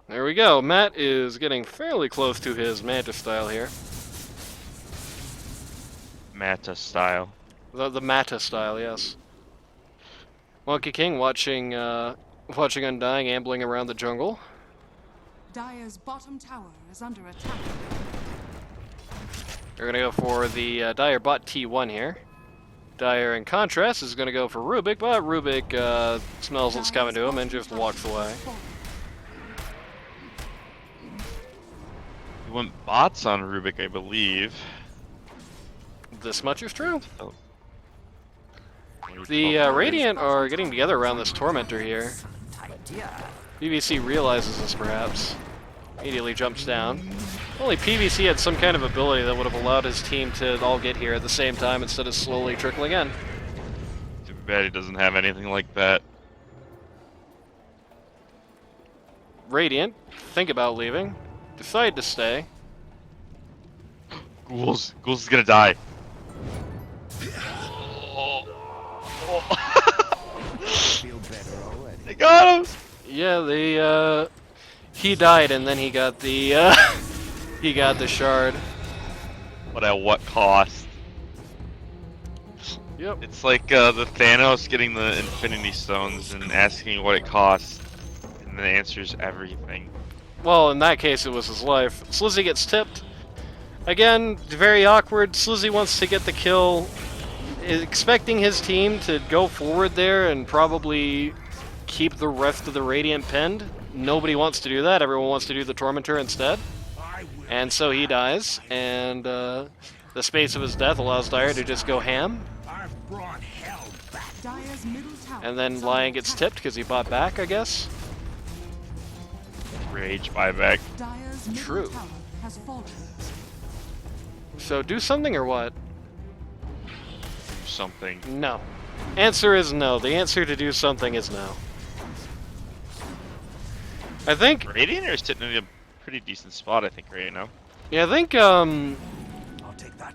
[SPEAKER 1] There we go. Matt is getting fairly close to his Manta style here.
[SPEAKER 3] Mata style.
[SPEAKER 1] The Mata style, yes. Monkey King watching Undying ambling around the jungle.
[SPEAKER 2] Dire's bottom tower is under attack.
[SPEAKER 1] They're gonna go for the Dire bot T1 here. Dire, in contrast, is gonna go for Rubik, but Rubik smells what's coming to him and just walks away.
[SPEAKER 3] He went bots on Rubik, I believe.
[SPEAKER 1] This much is true.
[SPEAKER 3] Oh.
[SPEAKER 1] The Radiant are getting together around this Tormentor here. PVC realizes this, perhaps. Immediately jumps down. Only PVC had some kind of ability that would have allowed his team to all get here at the same time instead of slowly trickling in.
[SPEAKER 3] Too bad he doesn't have anything like that.
[SPEAKER 1] Radiant, think about leaving. Decide to stay.
[SPEAKER 3] Ghouls is gonna die.
[SPEAKER 4] Feel better already.
[SPEAKER 3] They got him!
[SPEAKER 1] Yeah, he died and then he got the he got the shard.
[SPEAKER 3] But at what cost?
[SPEAKER 1] Yep.
[SPEAKER 3] It's like the Thanos getting the Infinity Stones and asking what it costs, and the answer is everything.
[SPEAKER 1] Well, in that case, it was his life. Slizzy gets tipped. Again, very awkward. Slizzy wants to get the kill, expecting his team to go forward there and probably keep the rest of the Radiant pinned. Nobody wants to do that. Everyone wants to do the Tormentor instead. And so he dies, and the space of his death allows Dire to just go ham.
[SPEAKER 2] Dire's middle tower
[SPEAKER 1] And then
[SPEAKER 2] is
[SPEAKER 1] Lion
[SPEAKER 2] under
[SPEAKER 1] gets
[SPEAKER 2] attack.
[SPEAKER 1] tipped because he bought back, I guess.
[SPEAKER 3] Rage buyback.
[SPEAKER 2] Dire's middle
[SPEAKER 1] True.
[SPEAKER 2] tower has fallen.
[SPEAKER 1] So do something or what?
[SPEAKER 3] Do something.
[SPEAKER 1] No. Answer is no. The answer to do something is no. I think,
[SPEAKER 3] Radiant are sitting in a pretty decent spot, I think, right now.
[SPEAKER 1] yeah, I think,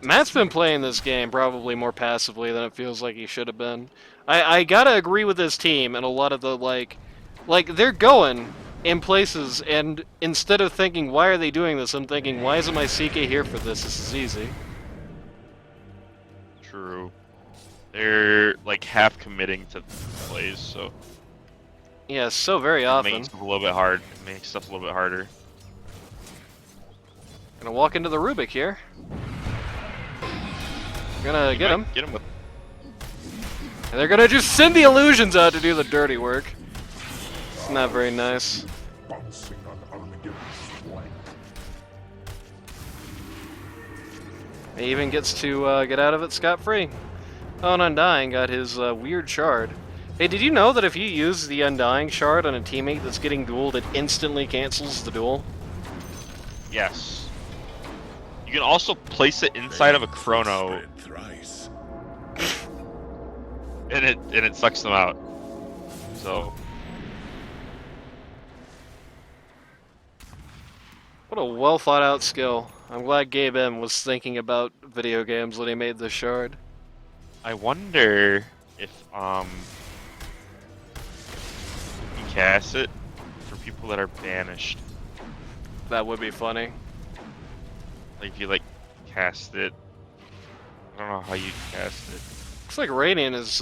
[SPEAKER 1] Matt's been playing this game probably more passively than it feels like he should have been. I gotta agree with his team and a lot of the, like, they're going in places, and instead of thinking, why are they doing this, I'm thinking, why isn't my CK here for this? This is easy.
[SPEAKER 3] True. They're, like, half committing to plays, so
[SPEAKER 1] Yeah, so very
[SPEAKER 3] it
[SPEAKER 1] often.
[SPEAKER 3] makes stuff a little bit hard. It makes stuff a little bit harder.
[SPEAKER 1] Gonna walk into the Rubik here. Gonna get him.
[SPEAKER 3] Get him with.
[SPEAKER 1] And they're gonna just send the illusions out to do the dirty work. It's not very nice. He even gets to get out of it scot-free. Oh, and Undying got his weird shard. Hey, did you know that if you use the Undying shard on a teammate that's getting dueled, it instantly cancels the duel?
[SPEAKER 3] Yes. You can also place it inside of a chrono, and it sucks them out. So
[SPEAKER 1] What a well thought out skill. I'm glad Gabe M was thinking about video games when he made this shard.
[SPEAKER 3] I wonder if you cast it for people that are banished.
[SPEAKER 1] That would be funny.
[SPEAKER 3] Like if you like cast it. I don't know how you cast it.
[SPEAKER 1] Looks like Radiant is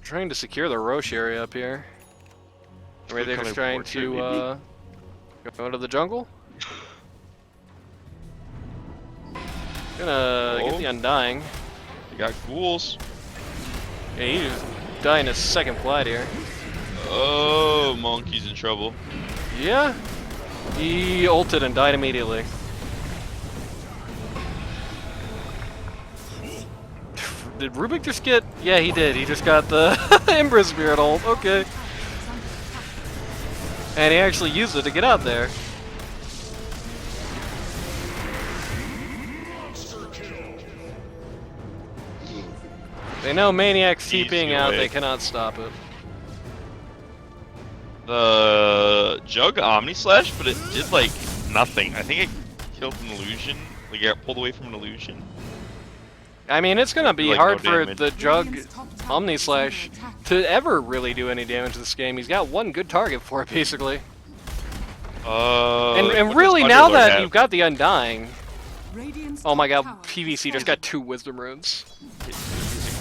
[SPEAKER 1] trying to secure the Roche area up here. Maybe they're just trying to go into the jungle. Gonna get the Undying.
[SPEAKER 3] You got ghouls.
[SPEAKER 1] Yeah, he's just dying his second flight here.
[SPEAKER 3] Oh, Monkey's in trouble.
[SPEAKER 1] Yeah, he ulted and died immediately. Did Rubik just get? Yeah, he did. He just got the Ember Spirit ult. Okay. And he actually used it to get out there. They know Maniac's TPing out, they cannot stop it.
[SPEAKER 3] The Jug Omni Slash, but it did like nothing. I think it killed an illusion. Like it got pulled away from an illusion.
[SPEAKER 1] I mean, it's gonna be
[SPEAKER 3] Like,
[SPEAKER 1] hard
[SPEAKER 3] no
[SPEAKER 1] for
[SPEAKER 3] damage.
[SPEAKER 1] the Jug
[SPEAKER 2] Radiant's top tower
[SPEAKER 1] Omni
[SPEAKER 2] is
[SPEAKER 1] Slash
[SPEAKER 2] under attack.
[SPEAKER 1] to ever really do any damage to this game. He's got one good target for it, basically. And
[SPEAKER 3] what does
[SPEAKER 1] really, now
[SPEAKER 3] Underlord
[SPEAKER 1] that
[SPEAKER 3] have?
[SPEAKER 1] you've got the Undying,
[SPEAKER 2] Radiant's
[SPEAKER 1] oh my
[SPEAKER 2] top
[SPEAKER 1] god,
[SPEAKER 2] tower
[SPEAKER 1] PVC
[SPEAKER 2] has
[SPEAKER 1] just got 2 Wisdom Runes.
[SPEAKER 3] Using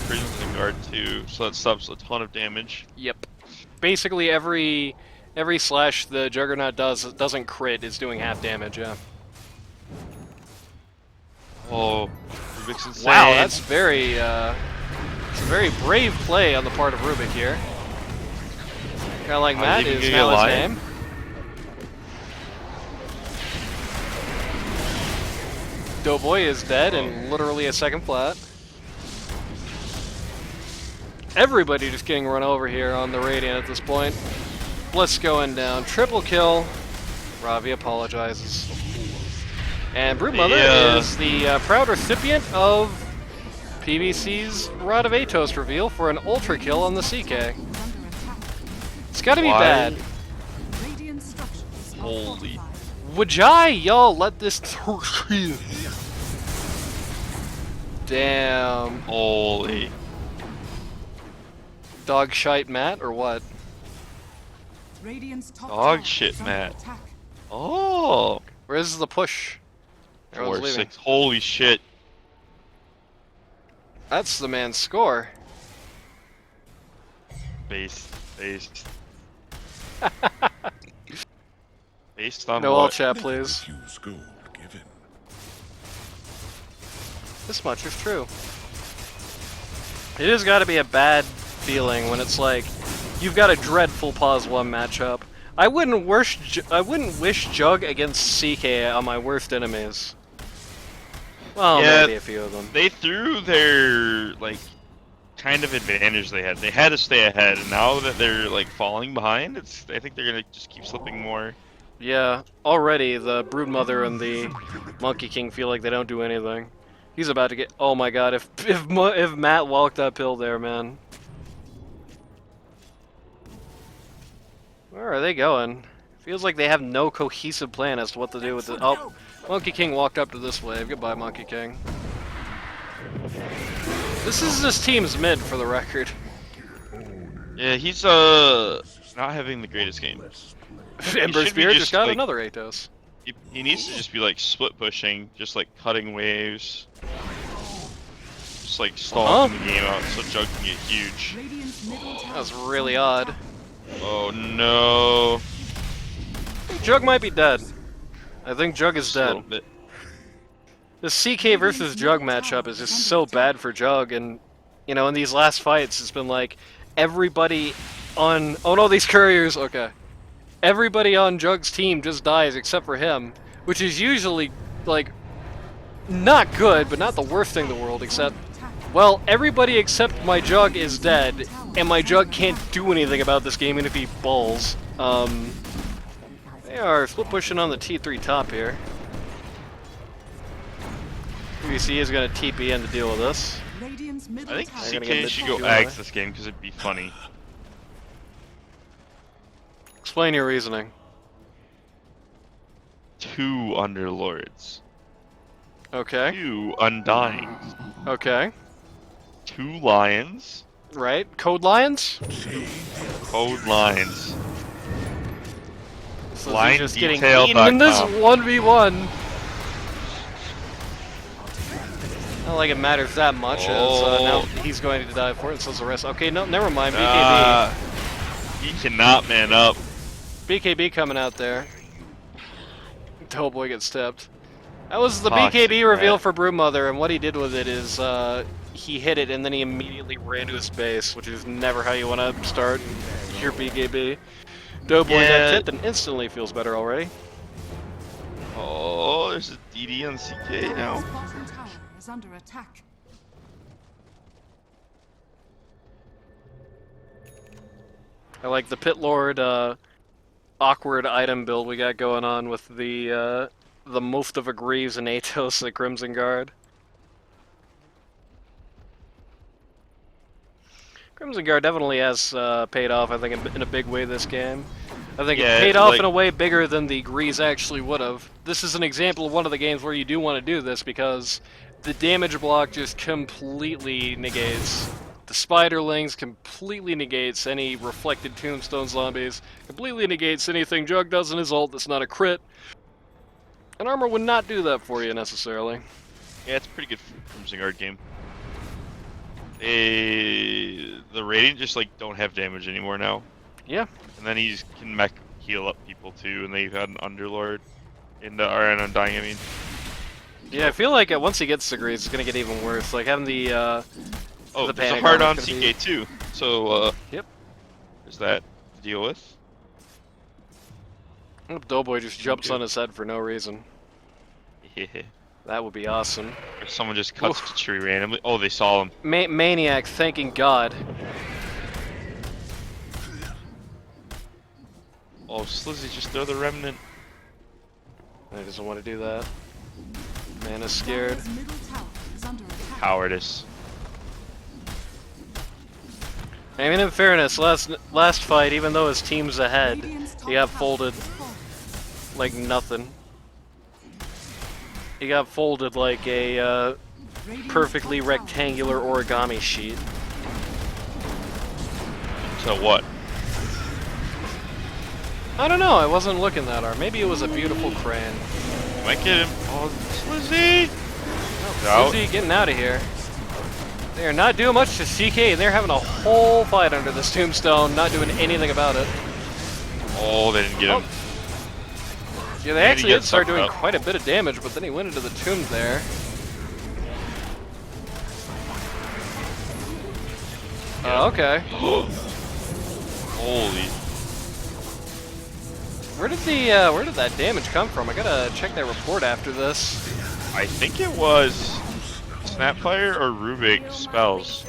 [SPEAKER 3] Prison Guard too, so that stops a ton of damage.
[SPEAKER 1] Yep. Basically, every slash the Juggernaut doesn't crit is doing half damage. Yeah.
[SPEAKER 3] Oh, Rubik's insane.
[SPEAKER 1] Wow, that's very it's a very brave play on the part of Rubik here. Kinda like Matt
[SPEAKER 3] even
[SPEAKER 1] is
[SPEAKER 3] getting
[SPEAKER 1] now
[SPEAKER 3] a
[SPEAKER 1] his
[SPEAKER 3] lion?
[SPEAKER 1] name. Doughboy is dead and literally a second flat. Everybody just getting run over here on the Radiant at this point. Bliss going down. Triple kill. Ravi apologizes. And Broodmother
[SPEAKER 3] Yeah.
[SPEAKER 1] is the proud recipient of PVC's Rod of Atos reveal for an ultra kill on the CK.
[SPEAKER 2] under attack.
[SPEAKER 1] It's gotta be
[SPEAKER 3] Why?
[SPEAKER 1] bad.
[SPEAKER 2] Radiant structures are
[SPEAKER 3] Holy.
[SPEAKER 2] fortified.
[SPEAKER 1] Would y'all let this Damn.
[SPEAKER 3] Holy.
[SPEAKER 1] Dog shite Matt or what?
[SPEAKER 2] Radiant's top
[SPEAKER 3] Dog
[SPEAKER 2] tower
[SPEAKER 3] shit,
[SPEAKER 2] is under
[SPEAKER 3] Matt.
[SPEAKER 2] attack.
[SPEAKER 3] Oh.
[SPEAKER 1] Where's the push? Everyone's leaving.
[SPEAKER 3] 4-6. Holy shit.
[SPEAKER 1] That's the man's score.
[SPEAKER 3] Based. Based on
[SPEAKER 1] No all
[SPEAKER 3] what?
[SPEAKER 1] chat, please.
[SPEAKER 5] Refuse gold given.
[SPEAKER 1] This much is true. It has got to be a bad feeling when it's like you've got a dreadful pause 1 matchup. I wouldn't wish Jug against CK on my worst enemies. Well,
[SPEAKER 3] Yeah,
[SPEAKER 1] maybe a few of them.
[SPEAKER 3] They threw their like kind of advantage they had. They had to stay ahead, and now that they're like falling behind, I think they're gonna just keep slipping more.
[SPEAKER 1] Yeah, already the Broodmother and the Monkey King feel like they don't do anything. He's about to get. Oh my god! If Matt walked uphill there, man. Where are they going? Feels like they have no cohesive plan as to what to do with it. Oh, Monkey King walked up to this wave. Goodbye, Monkey King. This is this team's mid, for the record.
[SPEAKER 3] Yeah, he's not having the greatest game.
[SPEAKER 1] Ember
[SPEAKER 3] should be
[SPEAKER 1] Spear just
[SPEAKER 3] just,
[SPEAKER 1] got
[SPEAKER 3] like-
[SPEAKER 1] another Atos.
[SPEAKER 3] He needs to just be like split pushing, just like cutting waves, just like stalling the game out so Jug can get huge.
[SPEAKER 2] Radiant's middle tower
[SPEAKER 1] That was really odd.
[SPEAKER 3] Oh no!
[SPEAKER 1] Jug might be dead. I think Jug is
[SPEAKER 3] Just a little
[SPEAKER 1] dead.
[SPEAKER 3] bit.
[SPEAKER 1] The CK versus Jug matchup is just so bad for Jug, and you know, in these last fights, it's been like everybody on. Oh no, these couriers. Okay, everybody on Jug's team just dies except for him, which is usually like not good, but not the worst thing in the world. Except, well, everybody except my Jug is dead, and my Jug can't do anything about this game, even if he balls. They are split pushing on the T3 top here. PVC is going to TP in to deal with this.
[SPEAKER 2] Radiant's middle
[SPEAKER 3] I think
[SPEAKER 2] tower
[SPEAKER 1] They're gonna get
[SPEAKER 3] CK
[SPEAKER 1] mid
[SPEAKER 3] should
[SPEAKER 1] two
[SPEAKER 3] go
[SPEAKER 1] anyway.
[SPEAKER 3] Ags this game because it'd be funny.
[SPEAKER 1] Explain your reasoning.
[SPEAKER 3] 2 Underlords,
[SPEAKER 1] Okay.
[SPEAKER 3] 2 Undying,
[SPEAKER 1] Okay.
[SPEAKER 3] 2 Lions,
[SPEAKER 1] Right. Code Lions?
[SPEAKER 3] Code Lions.
[SPEAKER 1] So
[SPEAKER 3] Line
[SPEAKER 1] he's just getting
[SPEAKER 3] detail
[SPEAKER 1] eaten in this
[SPEAKER 3] dot com.
[SPEAKER 1] 1v1. Not like it matters that much, as now he's going to die for it, so the rest. Okay, no, never mind. BKB.
[SPEAKER 3] He cannot man up.
[SPEAKER 1] BKB coming out there. Doughboy gets stepped. That was the
[SPEAKER 3] Toxic
[SPEAKER 1] BKB reveal
[SPEAKER 3] rat.
[SPEAKER 1] for Broodmother, and what he did with it is he hit it and then he immediately ran to his base, which is never how you want to start your BKB. Doughboy
[SPEAKER 3] Yeah.
[SPEAKER 1] got tipped and instantly feels better already.
[SPEAKER 3] Oh, there's a DD on CK now.
[SPEAKER 2] Dire's bottom tower is under attack.
[SPEAKER 1] I like the Pit Lord awkward item build we got going on with the most of a Greaves and Atos at Crimson Guard. Crimson Guard definitely has paid off, I think, in a big way this game. I think
[SPEAKER 3] Yeah,
[SPEAKER 1] it paid off
[SPEAKER 3] like-
[SPEAKER 1] in a way bigger than the Grease actually would have. This is an example of one of the games where you do want to do this because the damage block just completely negates. The Spiderlings completely negates any reflected Tombstone zombies, completely negates anything Jug does in his ult that's not a crit. And Armor would not do that for you necessarily.
[SPEAKER 3] Yeah, it's a pretty good Crimson Guard game. The Radiant just like don't have damage anymore now.
[SPEAKER 1] Yeah.
[SPEAKER 3] And then he can mech heal up people too, and they've had an Underlord or an Undying, I mean.
[SPEAKER 1] Yeah, I feel like once he gets to Grease, it's gonna get even worse. Like having the
[SPEAKER 3] Oh,
[SPEAKER 1] the
[SPEAKER 3] there's a
[SPEAKER 1] panic
[SPEAKER 3] hard on
[SPEAKER 1] armor's gonna be-
[SPEAKER 3] CK too. So
[SPEAKER 1] Yep.
[SPEAKER 3] there's that to deal with.
[SPEAKER 1] Doughboy just jumps
[SPEAKER 3] Okay.
[SPEAKER 1] on his head for no reason. That would be awesome.
[SPEAKER 3] Or someone just cuts
[SPEAKER 1] Oof.
[SPEAKER 3] the tree randomly. Oh, they saw him.
[SPEAKER 1] Maniac, thanking God.
[SPEAKER 3] Oh, Slizzy, just throw the remnant.
[SPEAKER 1] He doesn't want to do that. Man is scared.
[SPEAKER 2] Dire's middle tower is under attack.
[SPEAKER 3] Cowardice.
[SPEAKER 1] I mean, in fairness, last fight, even though his team's ahead,
[SPEAKER 2] Radiant's top
[SPEAKER 1] he got
[SPEAKER 2] tower
[SPEAKER 1] folded
[SPEAKER 2] is falling.
[SPEAKER 1] like nothing. He got folded like a
[SPEAKER 2] Radiant's
[SPEAKER 1] perfectly
[SPEAKER 2] top tower
[SPEAKER 1] rectangular
[SPEAKER 2] is under
[SPEAKER 1] origami sheet.
[SPEAKER 3] So what?
[SPEAKER 1] I don't know, I wasn't looking that hard. Maybe it was a beautiful crane.
[SPEAKER 3] Might get him. Oh, Slizzy! Out.
[SPEAKER 1] Susie getting out of here. They are not doing much to CK, and they're having a whole fight under this tombstone, not doing anything about it.
[SPEAKER 3] Oh, they didn't get him.
[SPEAKER 1] Yeah, they
[SPEAKER 3] And he
[SPEAKER 1] actually did
[SPEAKER 3] gets
[SPEAKER 1] start
[SPEAKER 3] sucked
[SPEAKER 1] doing
[SPEAKER 3] up.
[SPEAKER 1] quite a bit of damage, but then he went into the tomb there. Okay.
[SPEAKER 3] Holy.
[SPEAKER 1] Where did that damage come from? I gotta check that report after this.
[SPEAKER 3] I think it was Snapfire or Rubik spells.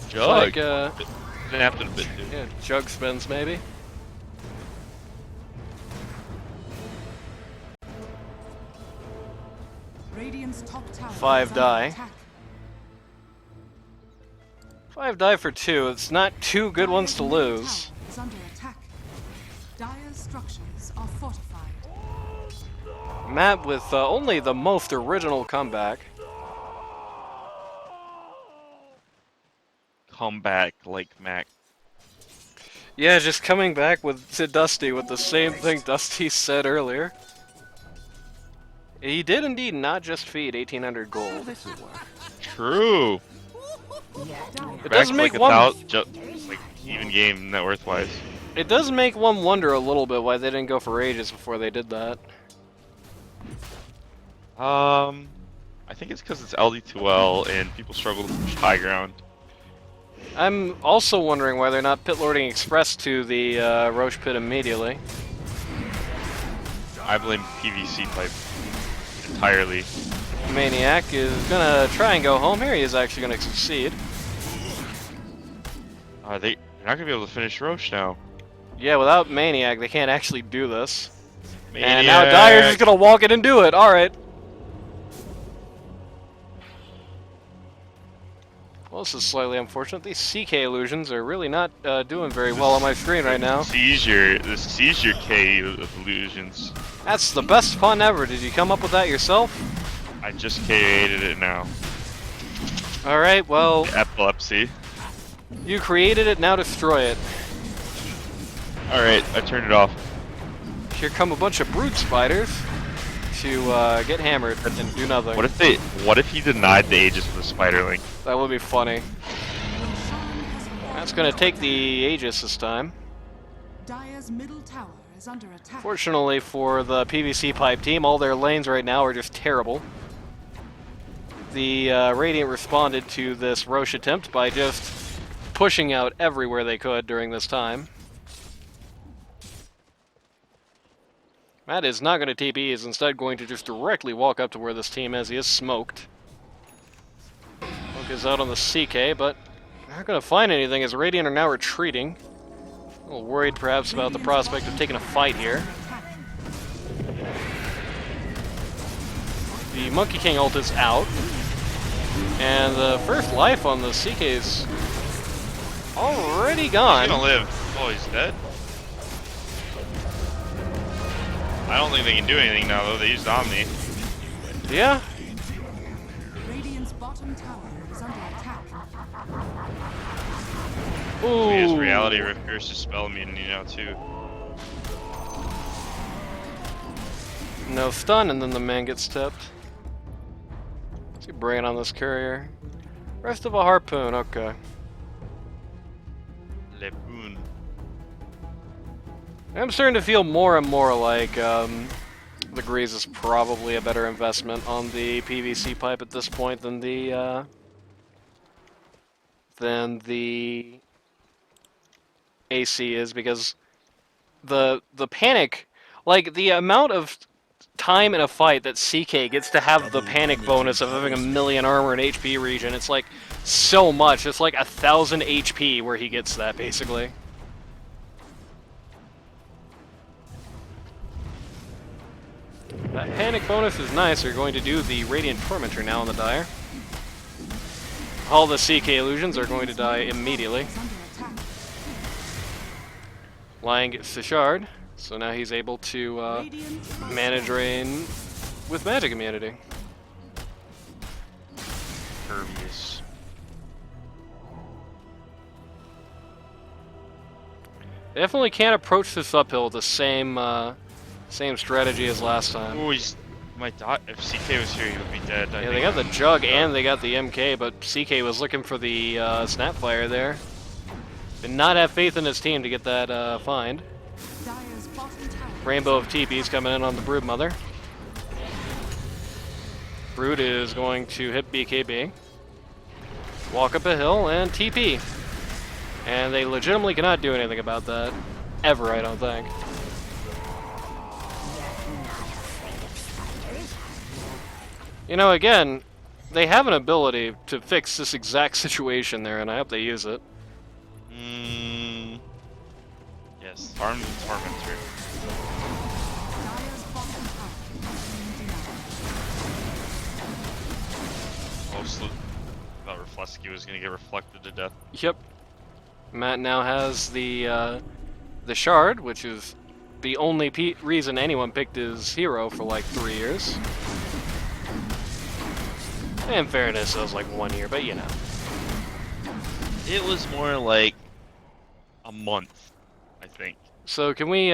[SPEAKER 3] Jug.
[SPEAKER 1] Like,
[SPEAKER 3] Snapped it a bit too.
[SPEAKER 1] yeah, jug spins maybe.
[SPEAKER 2] Radiant's top tower
[SPEAKER 1] 5
[SPEAKER 2] is under
[SPEAKER 1] die.
[SPEAKER 2] attack.
[SPEAKER 1] 5 die for 2. It's not 2 good ones to
[SPEAKER 2] Dire's middle
[SPEAKER 1] lose.
[SPEAKER 2] tower is under attack. Dire's structures are fortified.
[SPEAKER 1] Matt with only the most original comeback.
[SPEAKER 3] Come back like Mac.
[SPEAKER 1] Yeah, just coming back to Dusty with the same thing Dusty said earlier. He did indeed not just feed 1,800 gold.
[SPEAKER 4] This'll work.
[SPEAKER 3] True.
[SPEAKER 1] It
[SPEAKER 3] Back
[SPEAKER 1] does
[SPEAKER 3] to
[SPEAKER 1] make
[SPEAKER 3] like
[SPEAKER 1] one.
[SPEAKER 3] like even game net worth wise.
[SPEAKER 1] It does make one wonder a little bit why they didn't go for Aegis before they did that.
[SPEAKER 3] I think it's because it's LD2L and people struggle to push high ground.
[SPEAKER 1] I'm also wondering why they're not pit lording Express to the Roche pit immediately.
[SPEAKER 3] I blame PVC pipe entirely.
[SPEAKER 1] Maniac is gonna try and go home here. He is actually gonna succeed.
[SPEAKER 3] They're not gonna be able to finish Roche now.
[SPEAKER 1] Yeah, without Maniac, they can't actually do this.
[SPEAKER 3] Maniac.
[SPEAKER 1] And now Dyer's just gonna walk in and do it. All right. Well, this is slightly unfortunate. These CK illusions are really not doing very well on my screen right now.
[SPEAKER 3] The seizure K illusions.
[SPEAKER 1] That's the best pun ever. Did you come up with that yourself?
[SPEAKER 3] I just KA'd it now.
[SPEAKER 1] All right. Well,
[SPEAKER 3] Epilepsy.
[SPEAKER 1] you created it. Now destroy it.
[SPEAKER 3] Alright, I turned it off.
[SPEAKER 1] Here come a bunch of brood spiders to get hammered and do nothing.
[SPEAKER 3] What if he denied the Aegis with a spiderling?
[SPEAKER 1] That would be funny. That's gonna take the Aegis this time.
[SPEAKER 2] Dire's middle tower is under attack.
[SPEAKER 1] Fortunately for the PVC pipe team, all their lanes right now are just terrible. The Radiant responded to this Roche attempt by just pushing out everywhere they could during this time. Matt is not going to TP, he is instead going to just directly walk up to where this team is. He is smoked. Smoke is out on the CK, but not going to find anything as Radiant are now retreating. A little worried perhaps about the prospect of taking a fight here. The Monkey King ult is out. And the first life on the CK is already gone.
[SPEAKER 3] He's gonna live. Oh, he's dead? I don't think they can do anything now, though. They used Omni.
[SPEAKER 1] Yeah.
[SPEAKER 2] Radiant's bottom tower is under attack.
[SPEAKER 1] Ooh.
[SPEAKER 3] He has Reality Rift versus Spell Immunity now, too.
[SPEAKER 1] No stun, and then the man gets tipped. What's he bringing on this courier? Rest of a harpoon, okay.
[SPEAKER 3] Lepoon.
[SPEAKER 1] I'm starting to feel more and more like the Grease is probably a better investment on the PVC pipe at this point than the AC is, because the panic, like the amount of time in a fight that CK gets to have the panic bonus of having 1,000,000 armor and HP regen, it's like so much. It's like 1,000 HP where he gets that basically. That panic bonus is nice. We're going to do the Radiant Tormentor now on the Dire. All the CK illusions are going to die immediately.
[SPEAKER 2] Is under attack.
[SPEAKER 1] Lion gets the shard, so now he's able to
[SPEAKER 2] Radiant
[SPEAKER 1] manage rain with magic immunity.
[SPEAKER 3] Pervious.
[SPEAKER 1] Definitely can't approach this uphill with the same strategy as last time.
[SPEAKER 3] Oh, he's... If CK was here, he would be dead. I
[SPEAKER 1] Yeah,
[SPEAKER 3] think.
[SPEAKER 1] they got the Jug and they got the MK, but CK was looking for the Snapfire there. Did not have faith in his team to get that find.
[SPEAKER 2] Dire's bottom tower.
[SPEAKER 1] Rainbow of TPs coming in on the Brood Mother. Brood is going to hit BKB. Walk up a hill and TP. And they legitimately cannot do anything about that. Ever, I don't think. You know, again, they have an ability to fix this exact situation there, and I hope they use it.
[SPEAKER 3] Yes, Tormentor.
[SPEAKER 2] Dire's bottom tower is being denied.
[SPEAKER 3] Mostly thought Reflesky was gonna get reflected to death.
[SPEAKER 1] Yep. Matt now has the shard, which is the only reason anyone picked his hero for like 3 years. In fairness, it was like 1 year, but you know.
[SPEAKER 3] It was more like a month, I think.
[SPEAKER 1] So can we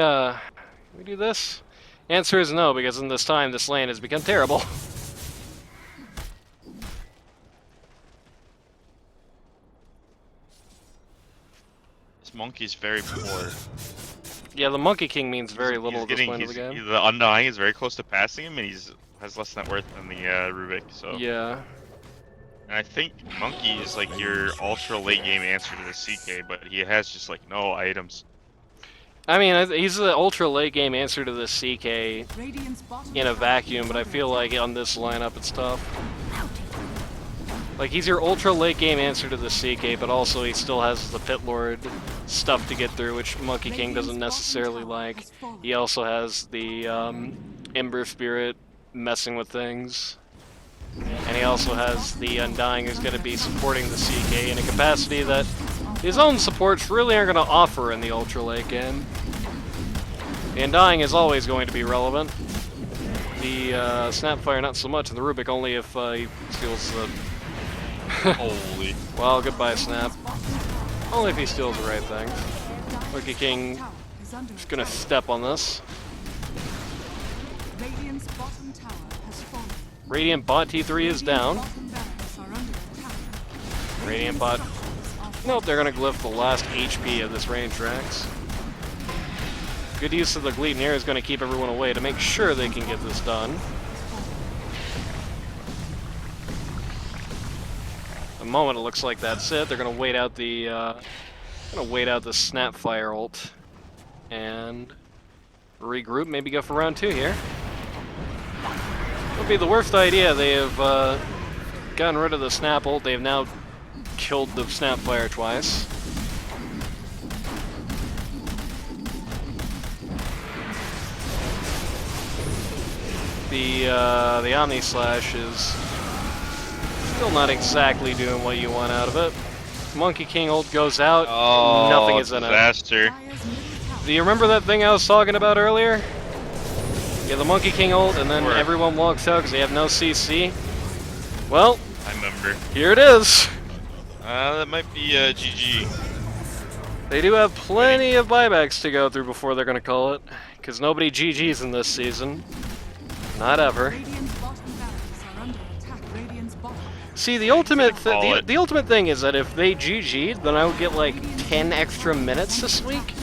[SPEAKER 1] do this? Answer is no, because in this time, this lane has become terrible.
[SPEAKER 3] This monkey's very poor.
[SPEAKER 1] Yeah, the Monkey King means very little at this point of the game.
[SPEAKER 3] The Undying is very close to passing him, and has less net worth than the Rubik. So
[SPEAKER 1] Yeah.
[SPEAKER 3] And I think Monkey is like your ultra late game answer to the CK, but he has just like no items.
[SPEAKER 1] I mean, he's the ultra late game answer to the CK
[SPEAKER 2] Radiant's bottom
[SPEAKER 1] in a
[SPEAKER 2] tower
[SPEAKER 1] vacuum,
[SPEAKER 2] is
[SPEAKER 1] but I
[SPEAKER 2] under
[SPEAKER 1] feel
[SPEAKER 2] attack.
[SPEAKER 1] like on this lineup it's tough. Like, he's your ultra late game answer to the CK, but also he still has the Pit Lord stuff to get through, which Monkey King doesn't necessarily like. He also has the Ember Spirit messing with things. And he also has the Undying, who's going to be supporting the CK in a capacity that his own supports really aren't going to offer in the ultra late game. The Undying is always going to be relevant. The Snapfire not so much, and the Rubik only if he steals the...
[SPEAKER 3] Holy.
[SPEAKER 1] Well, goodbye Snap. Only if he steals the right thing. Monkey King
[SPEAKER 2] Tower is under
[SPEAKER 1] is going to
[SPEAKER 2] attack.
[SPEAKER 1] step on this.
[SPEAKER 2] Radiant's bottom tower has fallen.
[SPEAKER 1] Radiant bot T3 is down.
[SPEAKER 2] Bottom barracks are under attack.
[SPEAKER 1] Radiant bot... Nope, they're going to glyph the last HP of this range Rex. Good use of the Gleipnir is going to keep everyone away to make sure they can get this done. The moment it looks like that's it, they're going to wait out the Snapfire ult and regroup, maybe go for round 2 here. Would be the worst idea. They have gotten rid of the Snap ult. They have now killed the Snapfire twice. The Omni Slash is still not exactly doing what you want out of it. Monkey King ult goes out.
[SPEAKER 3] Oh,
[SPEAKER 1] Nothing is in it.
[SPEAKER 3] disaster.
[SPEAKER 2] Dire's middle tower
[SPEAKER 1] Do you remember that thing I was talking about earlier? Yeah, the Monkey King ult, and then
[SPEAKER 3] Sure.
[SPEAKER 1] everyone walks out because they have no CC. Well,
[SPEAKER 3] I remember.
[SPEAKER 1] here it is.
[SPEAKER 3] That might be GG.
[SPEAKER 1] They do have plenty of buybacks to go through before they're going to call it, because nobody GG's in this season. Not ever.
[SPEAKER 2] Radiant's bottom barracks are under attack. Radiant's bottom barracks.
[SPEAKER 1] See, the ultimate
[SPEAKER 3] Call it.
[SPEAKER 1] the ultimate thing is that if they GG'd, then I would get like 10 extra minutes this week.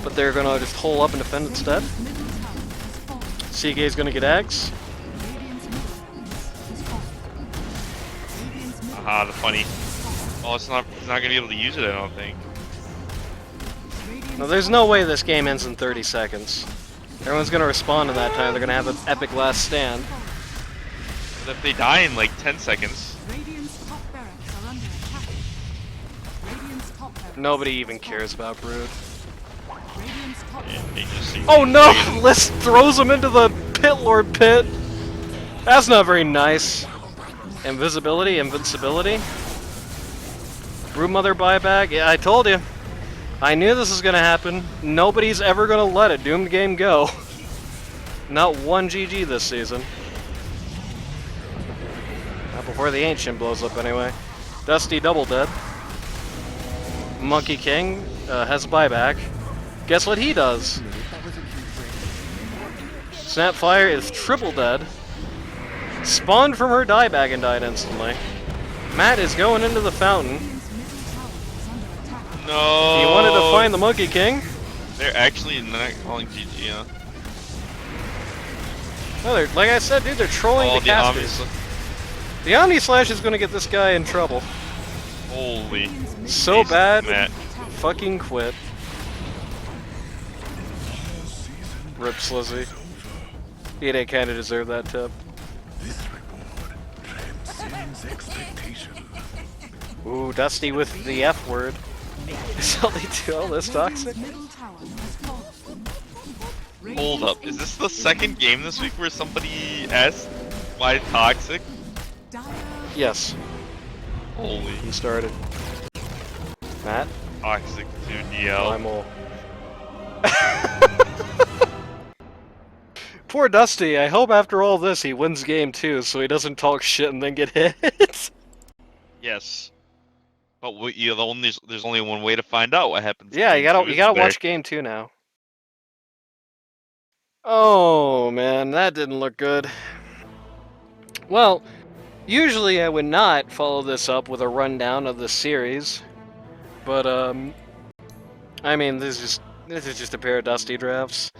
[SPEAKER 1] But they're gonna just hole up and defend instead.
[SPEAKER 2] Radiant's middle tower has fallen.
[SPEAKER 1] CK's gonna get Ags.
[SPEAKER 2] Radiant's middle barracks has fallen. Radiant's middle
[SPEAKER 3] Aha, the funny. Oh, it's not gonna be able to use it, I don't think.
[SPEAKER 2] Radiant's
[SPEAKER 1] No, there's no way this game ends in 30 seconds. Everyone's gonna respond in that time. They're gonna have an epic last stand.
[SPEAKER 3] But if they die in like 10 seconds,
[SPEAKER 2] Radiant's top barracks are under attack. Radiant's top barracks.
[SPEAKER 1] Nobody even cares about Brood.
[SPEAKER 2] Radiant's top
[SPEAKER 3] yeah, they just see.
[SPEAKER 1] Oh no! List throws him into the Pit Lord pit. That's not very nice. Invisibility, invincibility. Broodmother buyback. Yeah, I told you. I knew this was gonna happen. Nobody's ever gonna let a doomed game go. Not one GG this season. Not before the Ancient blows up anyway. Dusty double dead. Monkey King has a buyback. Guess what he does? Snapfire is triple dead. Spawned from her dieback and died instantly. Matt is going into the fountain.
[SPEAKER 2] Radiant's middle tower is under attack.
[SPEAKER 3] No.
[SPEAKER 1] He wanted to find the Monkey King.
[SPEAKER 3] They're actually not calling GG, huh?
[SPEAKER 1] No, they're, like I said, dude, they're trolling
[SPEAKER 3] Oh,
[SPEAKER 1] the casters.
[SPEAKER 3] obvious.
[SPEAKER 1] The Omni Slash is going to get this guy in trouble.
[SPEAKER 3] Holy.
[SPEAKER 1] So
[SPEAKER 3] Ace
[SPEAKER 1] bad.
[SPEAKER 3] Matt.
[SPEAKER 1] Fucking quit. Rip Slizzy. He didn't kind of deserve that tip. Ooh, Dusty with the F word. Is LD2L this toxic?
[SPEAKER 2] Middle tower has fallen.
[SPEAKER 3] Hold up. Is this the second game this week where somebody asked why toxic?
[SPEAKER 1] Yes,
[SPEAKER 3] Holy.
[SPEAKER 1] he started. Matt?
[SPEAKER 3] Toxic to DL.
[SPEAKER 1] I'm all. Poor Dusty, I hope after all this he wins game 2 so he doesn't talk shit and then get hit.
[SPEAKER 3] Yes. But there's only one way to find out what happens. in
[SPEAKER 1] Yeah,
[SPEAKER 3] game
[SPEAKER 1] you
[SPEAKER 3] two,
[SPEAKER 1] gotta
[SPEAKER 3] isn't there?
[SPEAKER 1] watch game 2 now. Oh man, that didn't look good. Well, usually I would not follow this up with a rundown of the series, but I mean this is just a pair of Dusty drafts.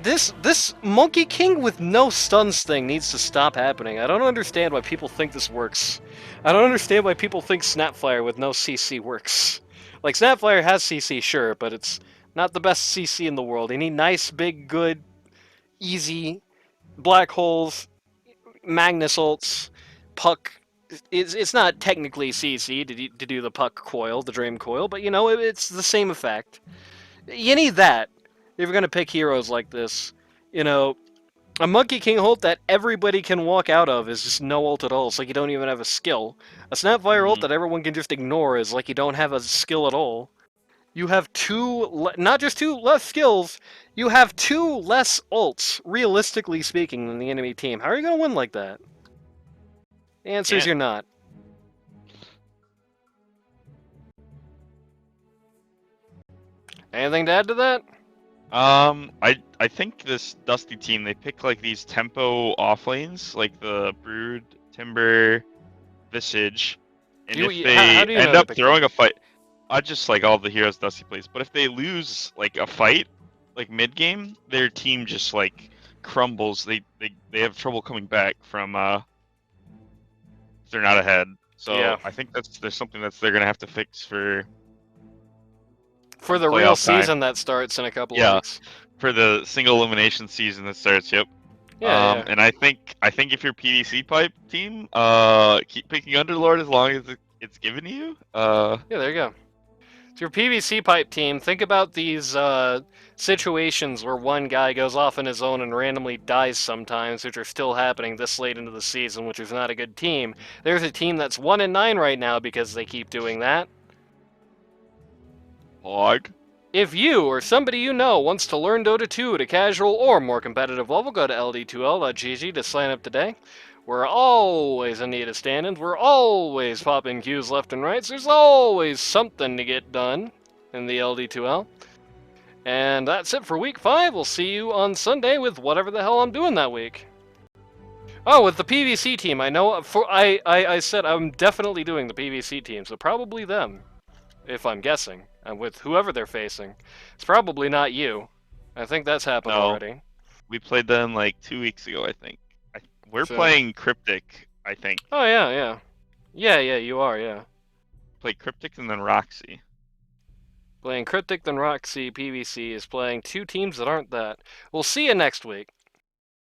[SPEAKER 1] This Monkey King with no stuns thing needs to stop happening. I don't understand why people think this works. I don't understand why people think Snapfire with no CC works. Like, Snapfire has CC, sure, but it's not the best CC in the world. You need nice, big, good, easy black holes, Magnus ults, puck. It's not technically CC to do the puck coil, the dream coil, but you know, it's the same effect. You need that if you're going to pick heroes like this. You know, a Monkey King ult that everybody can walk out of is just no ult at all. It's like you don't even have a skill. A Snapfire ult that everyone can just ignore is like you don't have a skill at all. You have not just two less skills, you have 2 less ults, realistically speaking, than the enemy team. How are you going to win like that? The answer is
[SPEAKER 3] Can't.
[SPEAKER 1] you're not. Anything to add to that?
[SPEAKER 3] I think this Dusty team, they pick like these tempo off lanes, like the Brood, Timber, Visage, and
[SPEAKER 1] how
[SPEAKER 3] if
[SPEAKER 1] do
[SPEAKER 3] they
[SPEAKER 1] you
[SPEAKER 3] end
[SPEAKER 1] know
[SPEAKER 3] up
[SPEAKER 1] to pick
[SPEAKER 3] throwing a fight, I just like all the heroes Dusty plays. But if they lose like a fight, like mid game, their team just like crumbles. They have trouble coming back from if they're not ahead. So
[SPEAKER 1] Yeah.
[SPEAKER 3] I think there's something they're gonna have to fix for
[SPEAKER 1] the real
[SPEAKER 3] playoff time.
[SPEAKER 1] season that starts in a couple of
[SPEAKER 3] Yeah.
[SPEAKER 1] weeks.
[SPEAKER 3] For the single elimination season that starts. Yep.
[SPEAKER 1] Yeah,
[SPEAKER 3] And I think if your pvcpipe team, keep picking Underlord as long as it's given to you.
[SPEAKER 1] yeah, there you go. So your pvcpipe team, think about these situations where one guy goes off on his own and randomly dies sometimes, which are still happening this late into the season, which is not a good team. There's a team that's 1-9 right now because they keep doing that.
[SPEAKER 3] Hog.
[SPEAKER 1] If you or somebody you know wants to learn Dota 2 at a casual or more competitive level, go to ld2l.gg to sign up today. We're always in need of stand-ins. We're always popping queues left and right. So there's always something to get done in the LD2L. And that's it for week 5. We'll see you on Sunday with whatever the hell I'm doing that week. Oh, with the PVC team, I know. I said I'm definitely doing the PVC team, so probably them, if I'm guessing. And with whoever they're facing, it's probably not you. I think that's happened
[SPEAKER 3] No.
[SPEAKER 1] already.
[SPEAKER 3] We played them like 2 weeks ago, I think. We're
[SPEAKER 1] So-
[SPEAKER 3] playing Cryptic, I think.
[SPEAKER 1] Oh yeah. You are, yeah.
[SPEAKER 3] Play Cryptic and then Roxy.
[SPEAKER 1] Playing Cryptic, then Roxy, PVC is playing 2 teams that aren't that. We'll see you next week.